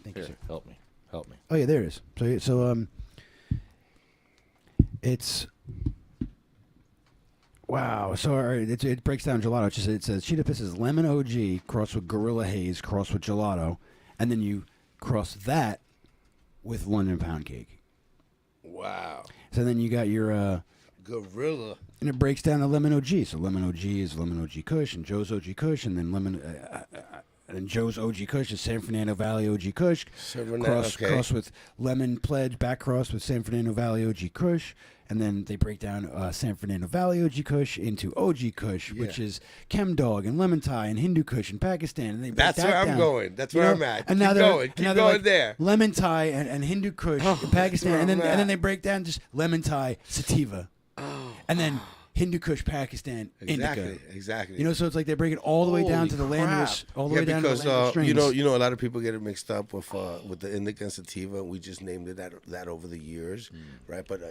Thank Here. you, sir. Help me. Oh yeah, there it is. So it's wow. So all right, it breaks down gelato. It says Cheetah Piss is lemon OG crossed with Gorilla Haze crossed with gelato, and then you cross that with London Pound Cake. Wow. So then you got your Gorilla. and it breaks down the lemon OG. So lemon OG is lemon OG Kush, and Joe's OG Kush, and then and Joe's OG Kush is San Fernando Valley OG Kush. Cross with Lemon Pledge, back cross with San Fernando Valley OG Kush, and then they break down San Fernando Valley OG Kush into OG Kush, which is Chem Dog and Lemon Thai and Hindu Kush in Pakistan. And they break That's that where I'm down. going. That's You where know? I'm at. And Keep now going. they're Keep going like there. Lemon Thai and Hindu Kush in Pakistan, where and I'm then at. they break down just Lemon Thai Sativa, and then Hindu Kush Pakistan Indica. Exactly. You know, so it's like they break it all the way down Holy to the crap. language, all the way down because to the language strains. you know, a lot of people get it mixed up with the indica and sativa. We just named it that over the years, right? But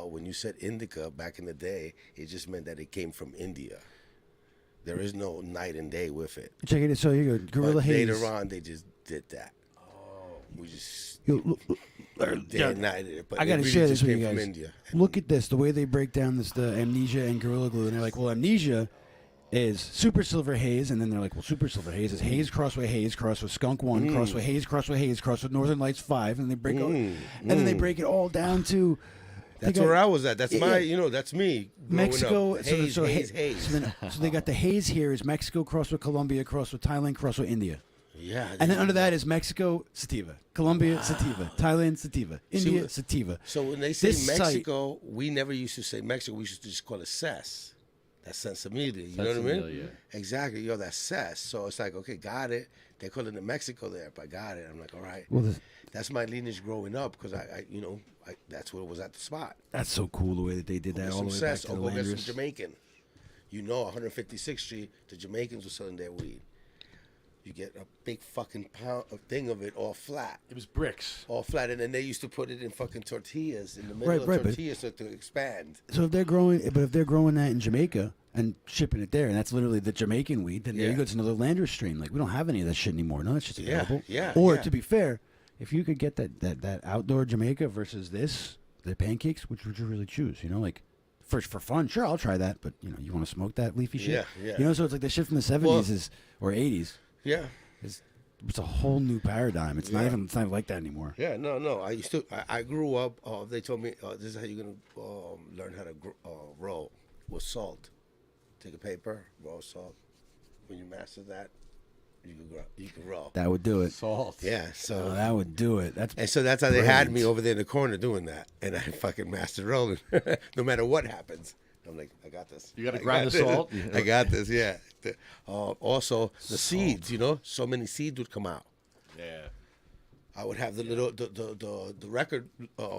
when you said indica back in the day, it just meant that it came from India. There is no night and day with it. Check it. So you go Gorilla But Haze. later on, they just did that. We just Yo, day and night. But I it gotta really share this just with you came from guys. India. Look at this, the way they break down the Amnesia and Gorilla Glue, and they're like, well, Amnesia is Super Silver Haze, and then they're like, well, Super Silver Haze is Haze crossed with Skunk 1, crossed with Haze, crossed with Northern Lights 5, and they break and then they break it all down to. That's where I was at. That's that's me. growing Mexico, up. so Haze. So they got the haze here is Mexico crossed with Colombia, crossed with Thailand, crossed with India. Yeah. And then under that is Mexico, sativa. Colombia, sativa. Thailand, sativa. India, sativa. So when they say This site- Mexico, we never used to say Mexico. We used to just call it cess. That's sensibility. You know what I mean? Sensibility, Exactly. That's cess. So it's like, okay, got it. They're calling it Mexico there, but got it. I'm like, all right. Well, That's my lineage growing up because that's what was at the spot. that's so cool the way that they did that all the way back Cess, to or the go get some Landers. Jamaican. 156th Street, the Jamaicans were selling their weed. You get a big fucking thing of it all flat. It was bricks. All flat, and then they used to put it in fucking tortillas in the middle Right, of right, but- tortillas to expand. So if they're growing that in Jamaica and shipping it there, and that's literally the Jamaican weed, then there you go. It's another Landers strain. Like we don't have any of that shit anymore. No, that's just Yeah, available. yeah, Or yeah. to be fair, if you could get that outdoor Jamaica versus the pancakes, which would you really choose? You know, like for fun, sure, I'll try that. But you want to smoke that leafy shit? Yeah, yeah. You know, so it's like the shit from the 70s or 80s. Yeah. It's a whole new paradigm. It's not even like that anymore. Yeah, no. I grew up. They told me this is how you're gonna learn how to roll with salt. Take a paper, roll salt. When you master that, you can roll. That would do it. Salt. Yeah, so Oh, that would do it. so that's how they had brilliant. me over there in the corner doing that, and I fucking mastered rolling. No matter what happens, I'm like, I got this. You got to I grind the got this. salt. I got this. Yeah. Also, the seeds. So many seeds would come out. Yeah. I would have the little the record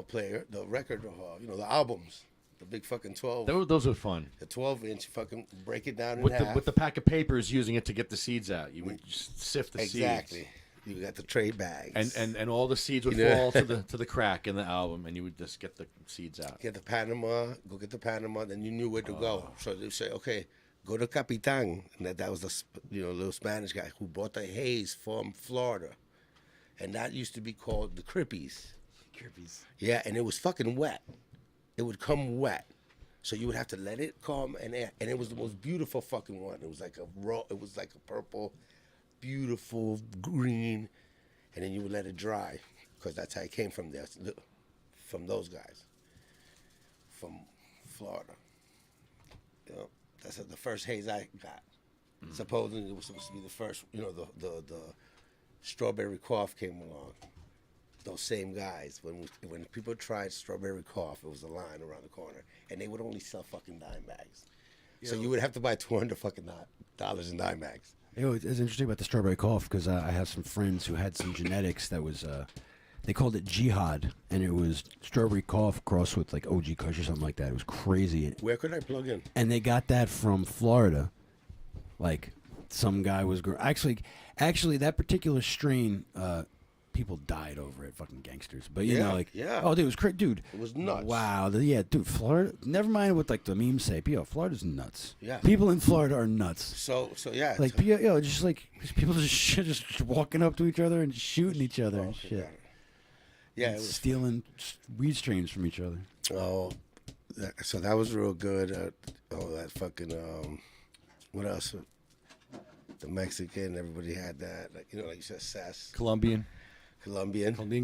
player, the record, the albums, the big fucking 12, Those were fun. the 12-inch, fucking break it down in With half. the pack of papers, using it to get the seeds out. You would just sift the exactly. seeds. You got the tray bags. And all the seeds would You know? fall to the crack in the album, and you would just get the seeds out. Get the Panama, go get the Panama, then you knew where to go. So they say, okay, go to Capitan. And that was the little Spanish guy who bought the haze from Florida. and that used to be called the Crippies. Yeah, and it was fucking wet. It would come wet, so you would have to let it come, and it was the most beautiful fucking one. It was like a purple, beautiful green, and then you would let it dry, because that's how it came from there, from those guys, from Florida. You know, that's the first haze I got. Supposedly it was supposed to be the first. You know, the strawberry cough came along. Those same guys, when people tried strawberry cough, it was a line around the corner, and they would only sell fucking dime bags. So you would have to buy $200 fucking dollars in dime bags. You know, it's interesting about the strawberry cough because I have some friends who had some genetics that was, they called it jihad, and it was strawberry cough crossed with like OG Kush or something like that. It was crazy. Where could I plug in? And they got that from Florida. Like some guy was actually that particular strain. People died over it, fucking gangsters. But you know, like, oh, dude, it was crazy, dude. It was nuts. Wow, yeah, dude, Florida. Never mind what like the memes say. Yo, Florida's nuts. Yeah, people in Florida are nuts. So yeah, like, just like people just walking up to each other and shooting each other and shit. Yeah, and stealing weed strains from each other. Oh, so that was real good. That fucking what else? The Mexican, everybody had that. Like, you know, like you said, sass. Colombian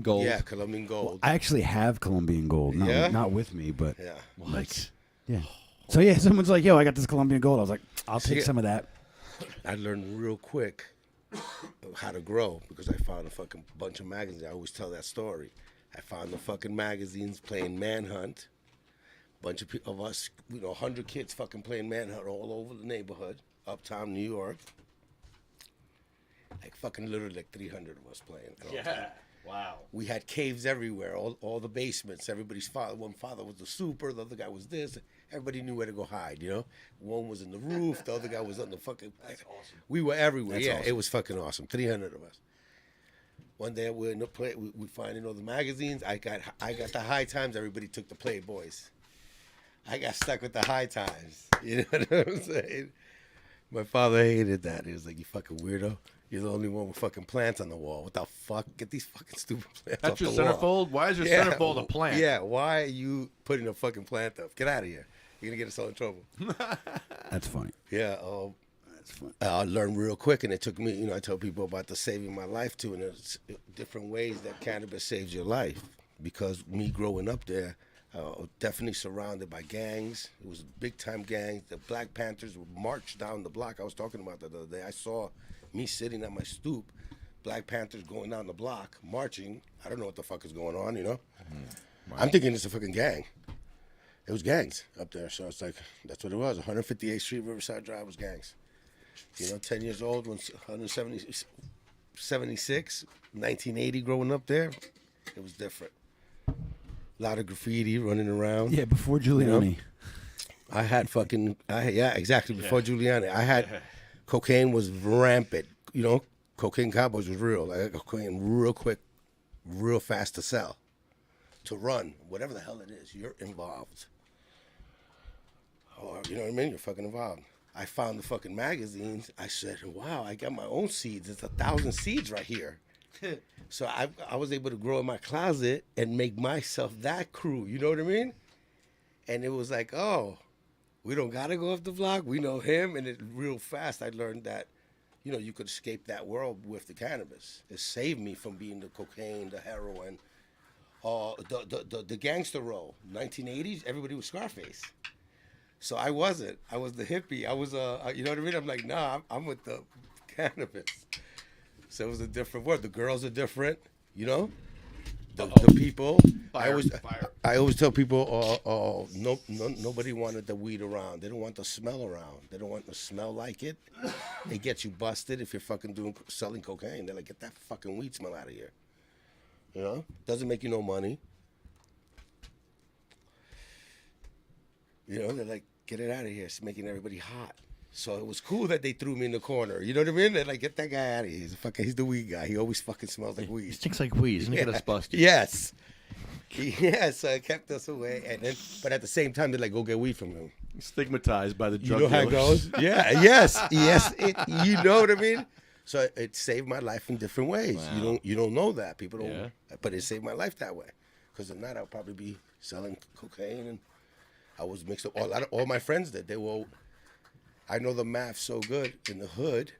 gold. Yeah, Colombian gold. Well, I actually have Colombian gold. Not with me, but yeah. What? Yeah. So yeah, someone's like, "Yo, I got this Colombian gold." I was like, "I'll take some of that." I learned real quick how to grow because I found a fucking bunch of magazines. I always tell that story. I found the fucking magazines playing Manhunt. Bunch of us, 100 kids fucking playing Manhunt all over the neighborhood, uptown New York. Like fucking literally like 300 of us playing. Yeah. Wow. We had caves everywhere, all the basements. Everybody's father. One father was the super, the other guy was this. Everybody knew where to go hide, you know? One was in the roof, the other guy was on the fucking... That's awesome. We were everywhere. That's awesome. It was fucking awesome. 300 of us. One day we're in the play, we finding all the magazines. I got the High Times, everybody took the Playboys. I got stuck with the High Times. You know what I'm saying? My father hated that. He was like, "You fucking weirdo. You're the only one with fucking plants on the wall. What the fuck? Get these fucking stupid plants That's off your the centerfold? wall." Why is your centerfold a plant? Yeah, why are you putting a fucking plant up? Get out of here. You're going to get us all in trouble. That's funny. Yeah, that's funny. I learned real quick, and it took me, I tell people about the saving my life too, and there's different ways that cannabis saves your life. Because me growing up there, definitely surrounded by gangs. It was big-time gangs. The Black Panthers would march down the block. I was talking about that the other day. I saw me sitting at my stoop, Black Panthers going down the block, marching. I don't know what the fuck is going on, Wow. I'm thinking it's a fucking gang. It was gangs up there. So it's like, that's what it was. 158th Street, Riverside Drive was gangs. 10 years old, when 176, 1980 growing up there, it was different. A lot of graffiti running around. Yeah, before Giuliani. I had exactly, before Giuliani. I had, cocaine was rampant. Cocaine cowboys was real. I got cocaine real quick, real fast to sell, to run, whatever the hell it is, you're involved. Or, you know what I mean? You're fucking involved. I found the fucking magazines. I said, wow, I got my own seeds. It's 1,000 seeds right here. So I was able to grow in my closet and make myself that crew. You know what I mean? And it was like, oh, we don't got to go off the block. We know him. And real fast, I learned that, you could escape that world with the cannabis. It saved me from being the cocaine, the heroin, the gangster role. 1980s, everybody was Scarface. So I wasn't. I was the hippie. I was you know what I mean? I'm like, nah, I'm with the cannabis. So it was a different world. The girls are different, The people. Fire. I always tell people, nobody wanted the weed around. They don't want the smell around. They don't want to smell like it. It gets you busted if you're fucking selling cocaine. They're like, get that fucking weed smell out of here. Doesn't make you no money. They're like, get it out of here. It's making everybody hot. So it was cool that they threw me in the corner. You know what I mean? They're like, get that guy out of here. He's the weed guy. He always fucking smells like weed. He stinks like weed. He's gonna get us busted. Yes. Yeah, so it kept us away. But at the same time, they're like, go get weed from him. Stigmatized by the drug dealers. How it goes? Yeah, yes. You know what I mean? So it saved my life in different ways. Wow. You don't know that. People don't. Yeah. But it saved my life that way. Because if not, I'll probably be selling cocaine, and I was mixed up. All my friends did. They were. I know the math so good in the hood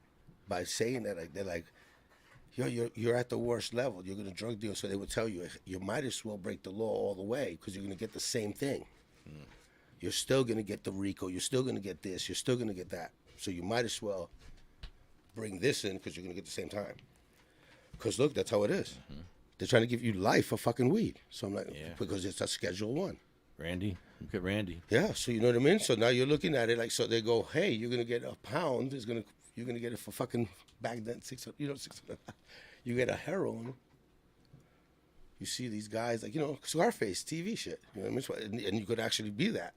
by saying that. Like, they're like, yo, you're at the worst level. You're gonna drug deal. So they would tell you, you might as well break the law all the way because you're gonna get the same thing. You're still gonna get the RICO. You're still gonna get this. You're still gonna get that. So you might as well bring this in because you're gonna get the same time. Because look, that's how it is. They're trying to give you life for fucking weed. So I'm like, because it's a Schedule 1. Randy, look at Randy. Yeah, so you know what I mean? So now you're looking at it like, so they go, hey, you're going to get a pound. You're going to get it for fucking back then, 600, 600. You get a heroin. You see these guys like, Scarface, TV shit. You know what I mean? And you could actually be that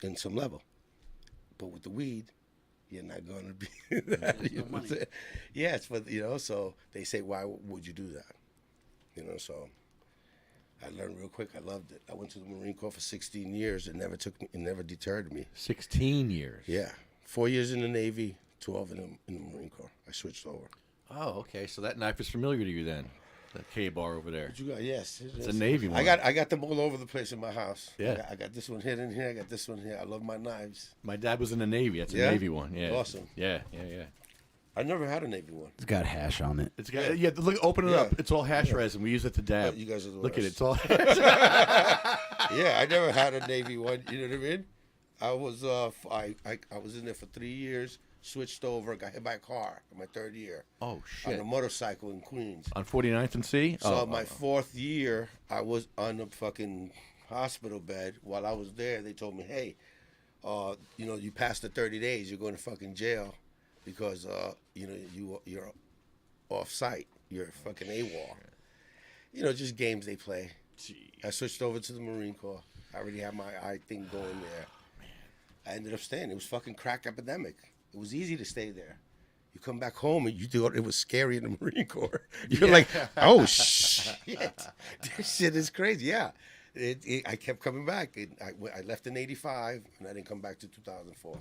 in some level. But with the weed, you're not going to be that. You know what I'm saying? Yeah, it's for, so they say, why would you do that? So I learned real quick. I loved it. I went to the Marine Corps for 16 years. It never deterred me. 16 years. Yeah. 4 years in the Navy, 12 in the Marine Corps. I switched over. Oh, okay. So that knife is familiar to you then. That K-bar over there. What you got? Yes. It's a Navy one. I got them all over the place in my house. Yeah. I got this one hidden here. I got this one here. I love my knives. My dad was in the Navy. That's a Yeah? Navy one. Yeah. Awesome. Yeah. I never had a Navy one. It's got hash on it. It's got look. Open it Yeah. up. It's all hash resin. We use it to dab. You guys are the Look at it. worst. It's all. Yeah, I never had a Navy one. You know what I mean? I was I was in there for 3 years. Switched over. Got hit by a car in my 3rd year. Oh On shit. a motorcycle in Queens. On 49th and C. So my 4th year, I was on a fucking hospital bed. While I was there, they told me, hey, you passed the 30 days. You're going to fucking jail because you're off site. You're fucking AWOL. Just games they play. I switched over to the Marine Corps. I already had my eye thing going there. I ended up staying. It was fucking crack epidemic. It was easy to stay there. You come back home and you thought it was scary in the Marine Corps. You're like, oh shit, this shit is crazy. Yeah, I kept coming back. I left in '85 and I didn't come back to 2004.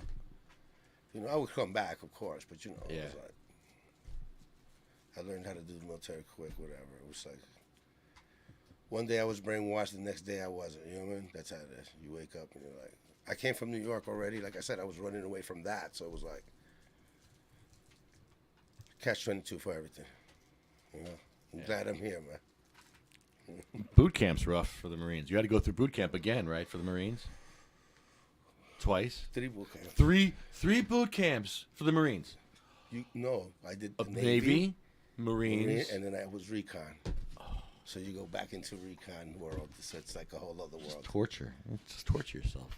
I would come back, of course, but it was like, I learned how to do the military quick, whatever. It was like, one day I was brainwashed, the next day I wasn't. You know what I mean? That's how it is. You wake up and you're like, I came from New York already. Like I said, I was running away from that. So it was like, catch-22 for everything. I'm glad I'm here, man. Boot camp's rough for the Marines. You had to go through boot camp again, right, for the Marines? Twice? 3 boot camps. Three boot camps for the Marines. No, I did the Navy, Marines, and then I was recon. So you go back into recon world. So it's like a whole other world. Torture. Just torture yourself.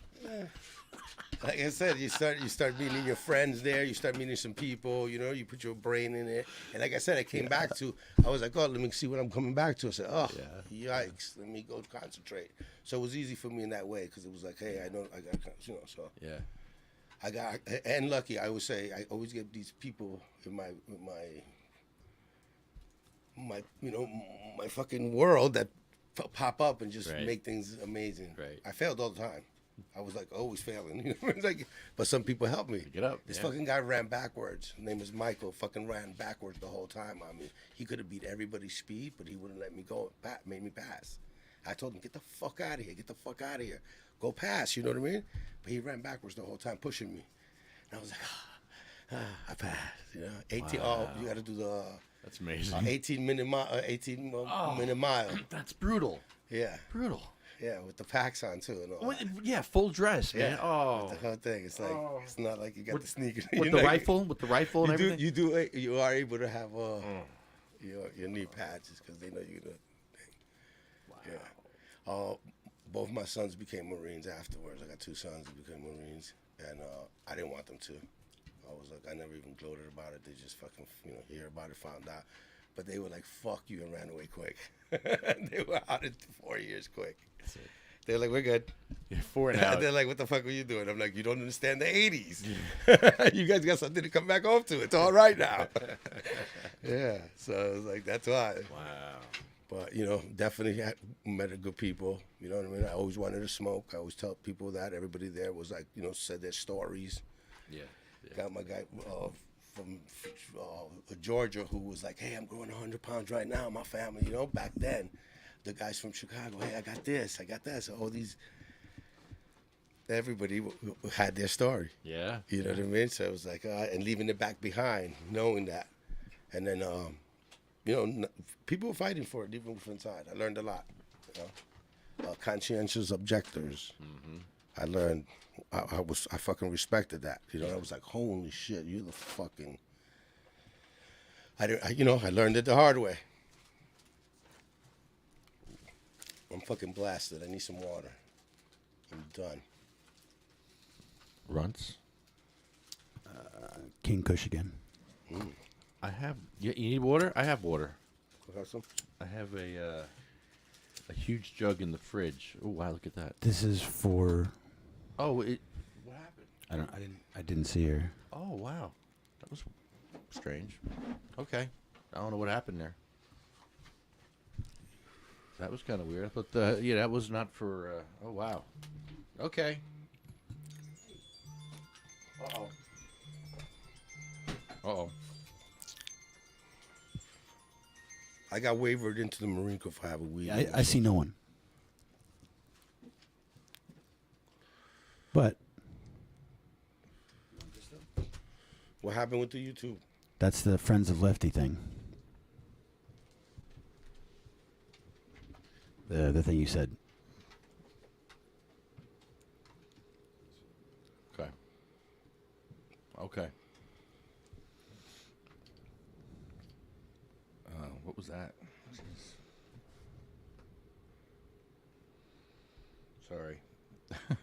Like I said, you start meeting your friends there. You start meeting some people. You put your brain in it. And like I said, I came back to. I was like, oh, let me see what I'm coming back to. I said, oh, yikes, let me go concentrate. So it was easy for me in that way because it was like, hey, I know I got so. Yeah. I got and lucky. I would say I always get these people in my my fucking world that pop up and just make things amazing. Right. I failed all the time. I was like always failing. It's like, but some people helped me. Get up. This fucking guy ran backwards. His name was Michael. Fucking ran backwards the whole time. I mean, he could have beat everybody's speed, but he wouldn't let me go. Made me pass. I told him, get the fuck out of here. Get the fuck out of here. Go pass. You know what I mean? But he ran backwards the whole time, pushing me. And I was like, I passed. 18. Wow. Oh, you got to do the. That's amazing. 18-minute mile. That's brutal. Yeah. Brutal. Yeah, with the packs on too and all. Yeah, full dress, man. Yeah. Oh, the whole thing. It's like it's not like you got the sneakers with the rifle, and everything. You are able to have your knee patches because they know you're gonna. Wow. Yeah. Both my sons became Marines afterwards. I got 2 sons that became Marines, and I didn't want them to. I was like, I never even gloated about it. They just fucking, hear about it, found out. But they were like, fuck you, and ran away quick. They were out in 4 years quick. They're like, we're good. Yeah, 4 and out. They're like, what the fuck were you doing? I'm like, you don't understand the 80s. You guys got something to come back home to. It's all right now. Yeah. So I was like, that's why. Wow. But, definitely met good people. You know what I mean? I always wanted to smoke. I always tell people that. Everybody there was like, said their stories. Yeah. Got my guy from Georgia who was like, hey, I'm growing 100 pounds right now, my family, you know, back then. The guys from Chicago, hey, I got this, I got that. So all these, everybody had their story. Yeah. You know what I mean? So it was like, and leaving it back behind, knowing that. And then, you know, people were fighting for it, even from inside. I learned a lot, you know. Conscientious objectors. Mm-hmm. I learned, I fucking respected that. You know, I was like, holy shit, you're the fucking, you know, I learned it the hard way. I'm fucking blasted. I need some water. I'm done. Runts. King Kush again. I have. You need water? I have water. Got some? I have a huge jug in the fridge. Oh wow, look at that. This is for. Oh, what happened? I didn't see her. Oh wow, that was strange. Okay, I don't know what happened there. That was kind of weird. But that was not for. Oh wow. Okay. Uh-oh. Uh-oh. I got wavered into the Marine Corps for having weed. I see no one. But What happened with the YouTube? that's the Friends of Lefty thing. The thing you said. Okay. Okay. What was that? Sorry. I'm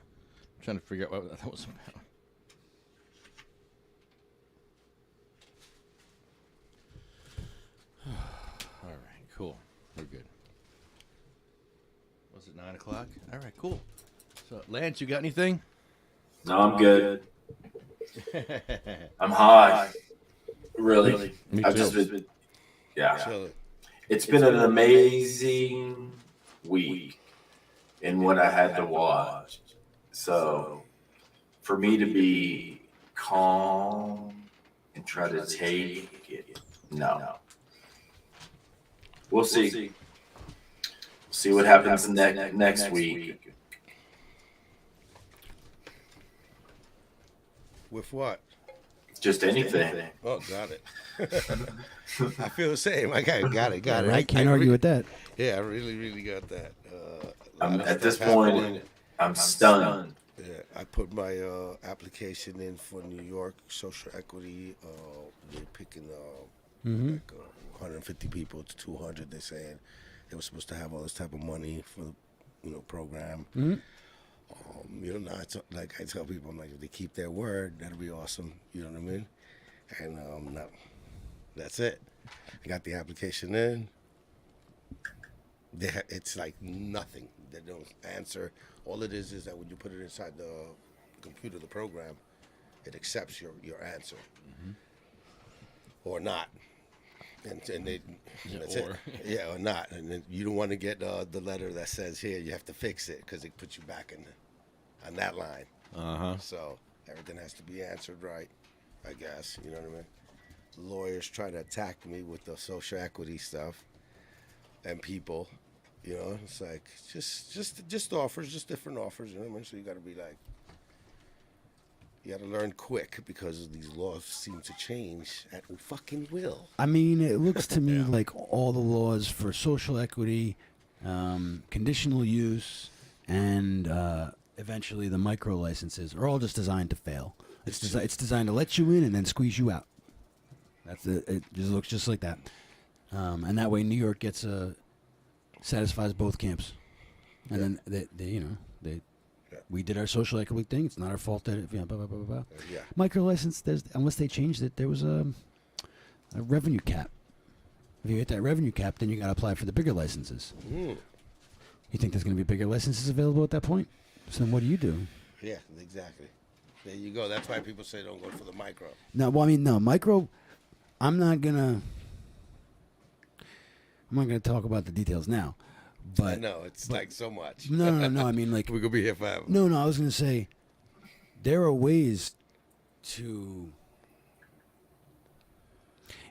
trying to figure out what that was about. All right, cool. We're good. Was it 9 o'clock? All right, cool. So, Lance, you got anything? No, I'm good. I'm high. Really. Me I've too. just been, yeah. Chill it. It's been an amazing week in what I had to watch. So for me to be calm and try to take it, no. We'll see. See what happens next week. With what? Just anything. Oh, got it. I feel the same. I got it. I can't argue with that. Yeah, I really got that. At this point, I'm stunned. Yeah, I put my application in for New York social equity. They're picking like 150 people to 200. They're saying they were supposed to have all this type of money for the program. Now it's like I tell people, I'm like, if they keep their word, that'll be awesome. You know what I mean? And no, that's it. I got the application in. It's like nothing. They don't answer. All it is that when you put it inside the computer, the program, it accepts your answer or not. And that's it. Yeah, or not. And then you don't want to get the letter that says here you have to fix it because it puts you back on that line. So everything has to be answered right, I guess. You know what I mean? Lawyers try to attack me with the social equity stuff and people. You know, it's like just offers, just different offers. You know what I mean? So you got to be like, you got to learn quick because these laws seem to change at fucking will. I mean, it looks to me like all the laws for social equity, conditional use, and eventually the micro licenses are all just designed to fail. It's designed to let you in and then squeeze you out. That's it. It just looks just like that, and that way New York gets satisfies both camps, and then they we did our social equity thing. It's not our fault that blah blah blah blah. Yeah. Micro license. Unless they changed it, there was a revenue cap. If you hit that revenue cap, then you got to apply for the bigger licenses. You think there's going to be bigger licenses available at that point? So then what do you do? Yeah, exactly. There you go. That's why people say don't go for the micro. No, well, I mean, no, micro, I'm not gonna talk about the details now. But I know, it's like so much. No, I mean, like, we're going to be here forever. No, I was going to say, there are ways to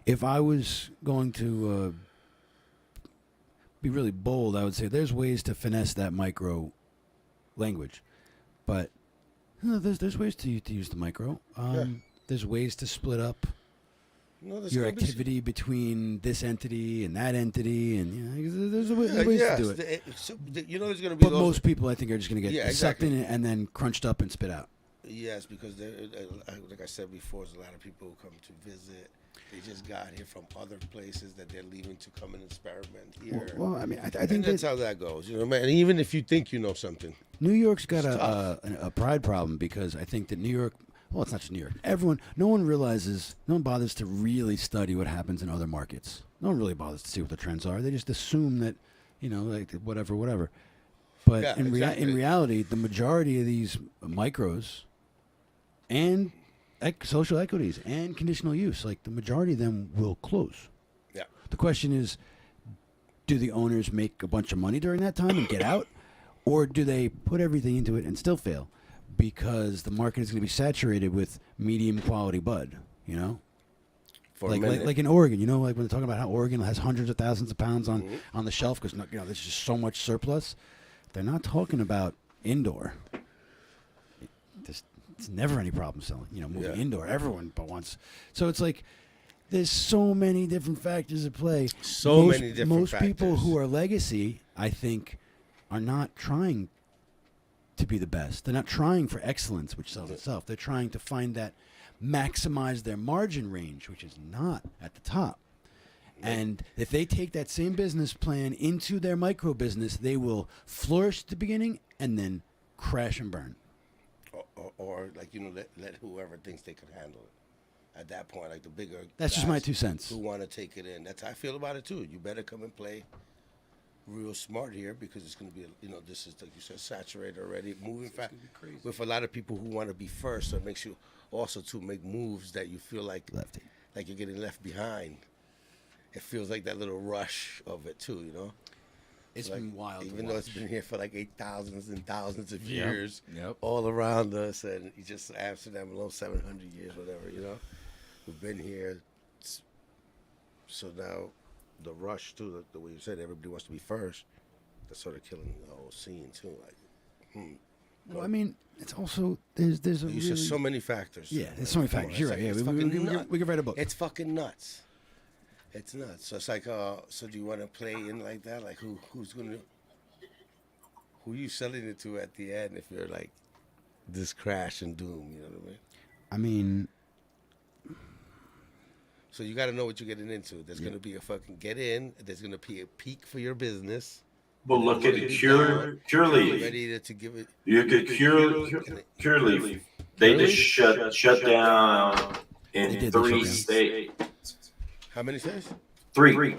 if I was going to be really bold, I would say there's ways to finesse that micro language, but there's ways to use the micro. There's ways to split up your activity between this entity and that entity, and there's ways to do it. There's going to be. But most people, I think, are just going to get sucked in and then crunched up and spit out. Yes, because like I said before, there's a lot of people who come to visit. They just got here from other places that they're leaving to come and experiment here. Well, I mean, I think that's how that goes. You know, man. And even if you think you know something, New York's got a pride problem, because I think that New York. Well, it's not just New York. No one bothers to really study what happens in other markets. No one really bothers to see what the trends are. They just assume that, like whatever. But in reality, the majority of these micros and social equities and conditional use, like the majority of them will close. Yeah. The question is, do the owners make a bunch of money during that time and get out? Or do they put everything into it and still fail? Because the market is going to be saturated with medium quality bud, like in Oregon, like when they're talking about how Oregon has hundreds of thousands of pounds on the shelf because there's just so much surplus. They're not talking about indoor. It's never any problem selling, moving indoor. Everyone wants. So it's like there's so many different factors at play. Most people who are legacy, I think, are not trying to be the best. They're not trying for excellence, which sells itself. They're trying to find that maximize their margin range, which is not at the top. And if they take that same business plan into their micro business, they will flourish at the beginning and then crash and burn. Or let whoever thinks they can handle it. At that point, like the bigger. That's just my 2 cents. Who want to take it in? That's how I feel about it too. You better come and play real smart here, because it's going to be, this is, like you said, saturated already, moving fast with a lot of people who want to be first. So it makes you also to make moves that you feel like lefty, like you're getting left behind. It feels like that little rush of it too, It's been wild. Even though it's been here for like 8,000s and thousands of years, all around us, and you just Amsterdam alone 700 years, whatever, we've been here. So now the rush too, the way you said, everybody wants to be first. That's sort of killing the whole scene too. Like, Well, I mean, it's also there's just so many factors. Yeah, there's so many factors. You're right. Yeah, we could write a book. It's fucking nuts. It's nuts. So it's like, so do you want to play in like that? Like, who you selling it to at the end if you're like this crash and doom? You know what I mean? So you got to know what you're getting into. There's going to be a fucking get in. There's going to be a peak for your business. Well, look at Cureleaf. Ready to give it. You could Cureleaf. They just shut down in 3 states. How many states? 3.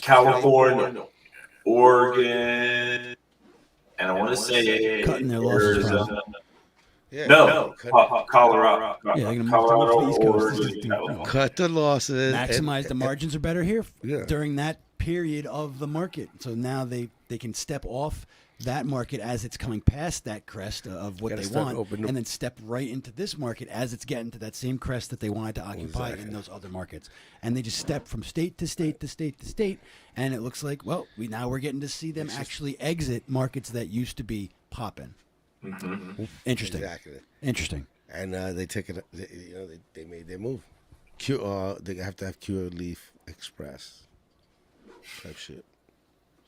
California, Oregon, and I want to say cutting their losses. No, Colorado. Yeah, Colorado, Oregon. Cut the losses. Maximize the margins are better here during that period of the market. So now they can step off that market as it's coming past that crest of what they want, and then step right into this market as it's getting to that same crest that they wanted to occupy in those other markets. And they just step from state to state to state to state, and it looks like, well, we're getting to see them actually exit markets that used to be popping. Mm-hmm. Interesting. Exactly. Interesting. And they take it. They made their move. They have to have Cureleaf Express type shit.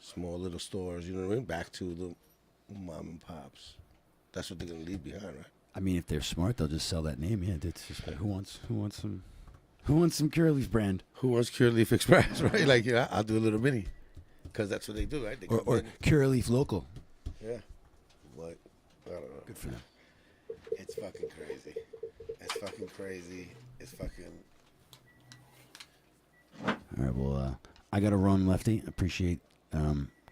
Small little stores, you know what I mean? Back to the mom and pops. That's what they're gonna leave behind, right? I mean, if they're smart, they'll just sell that name. Yeah, it's just who wants some Cureleaf brand? Who wants Cureleaf Express, right? Like, I'll do a little mini, because that's what they do, right? They or Cureleaf Local. Yeah, but I don't know. Good for them. It's fucking crazy. It's fucking. All right, well, I got to run, Lefty. Appreciate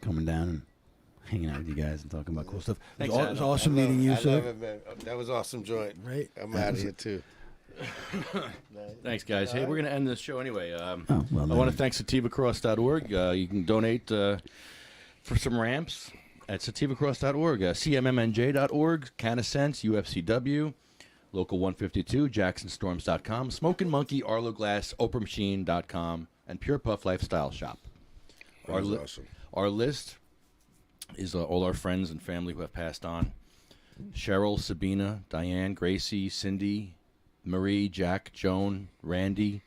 coming down and hanging out with you guys and talking about cool stuff. It was awesome meeting you, sir. Love it, man. That was awesome joint. Right. I'm out of here too. Thanks, guys. Hey, we're going to end this show anyway. I well, want to thank sativacross.org. You can donate for some ramps at sativacross.org, cmmnj.org, Canasense, UFCW. Local 152, JacksonStorms.com, Smoking Monkey, Arlo Glass, OprahMachine.com, and Pure Puff Lifestyle Shop. That was awesome. Our list is all our friends and family who have passed on. Cheryl, Sabina, Diane, Gracie, Cindy, Marie, Jack, Joan, Randy,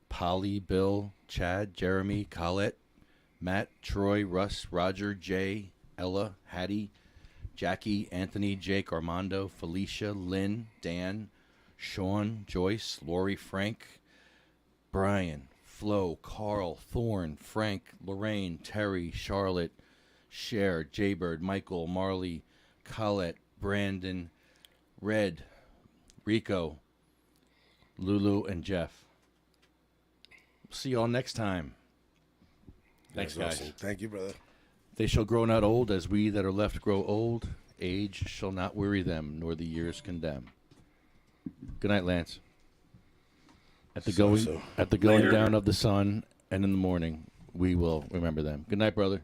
Polly, Bill, Chad, Jeremy, Colette, Matt, Troy, Russ, Roger, Jay, Ella, Hattie, Jackie, Anthony, Jake, Armando, Felicia, Lynn, Dan, Sean, Joyce, Lori, Frank, Brian, Flo, Carl, Thorne, Frank, Lorraine, Terry, Charlotte, Cher, Jaybird, Michael, Marley, Colette, Brandon, Red, Rico, Lulu, and Jeff. See y'all next time. Thanks, That's guys. awesome. Thank you, brother. They shall grow not old, as we that are left grow old. Age shall not weary them, nor the years condemn. Good night, Lance. At the going So. at the going Later. down of the sun, and in the morning, we will remember them. Good night, brother.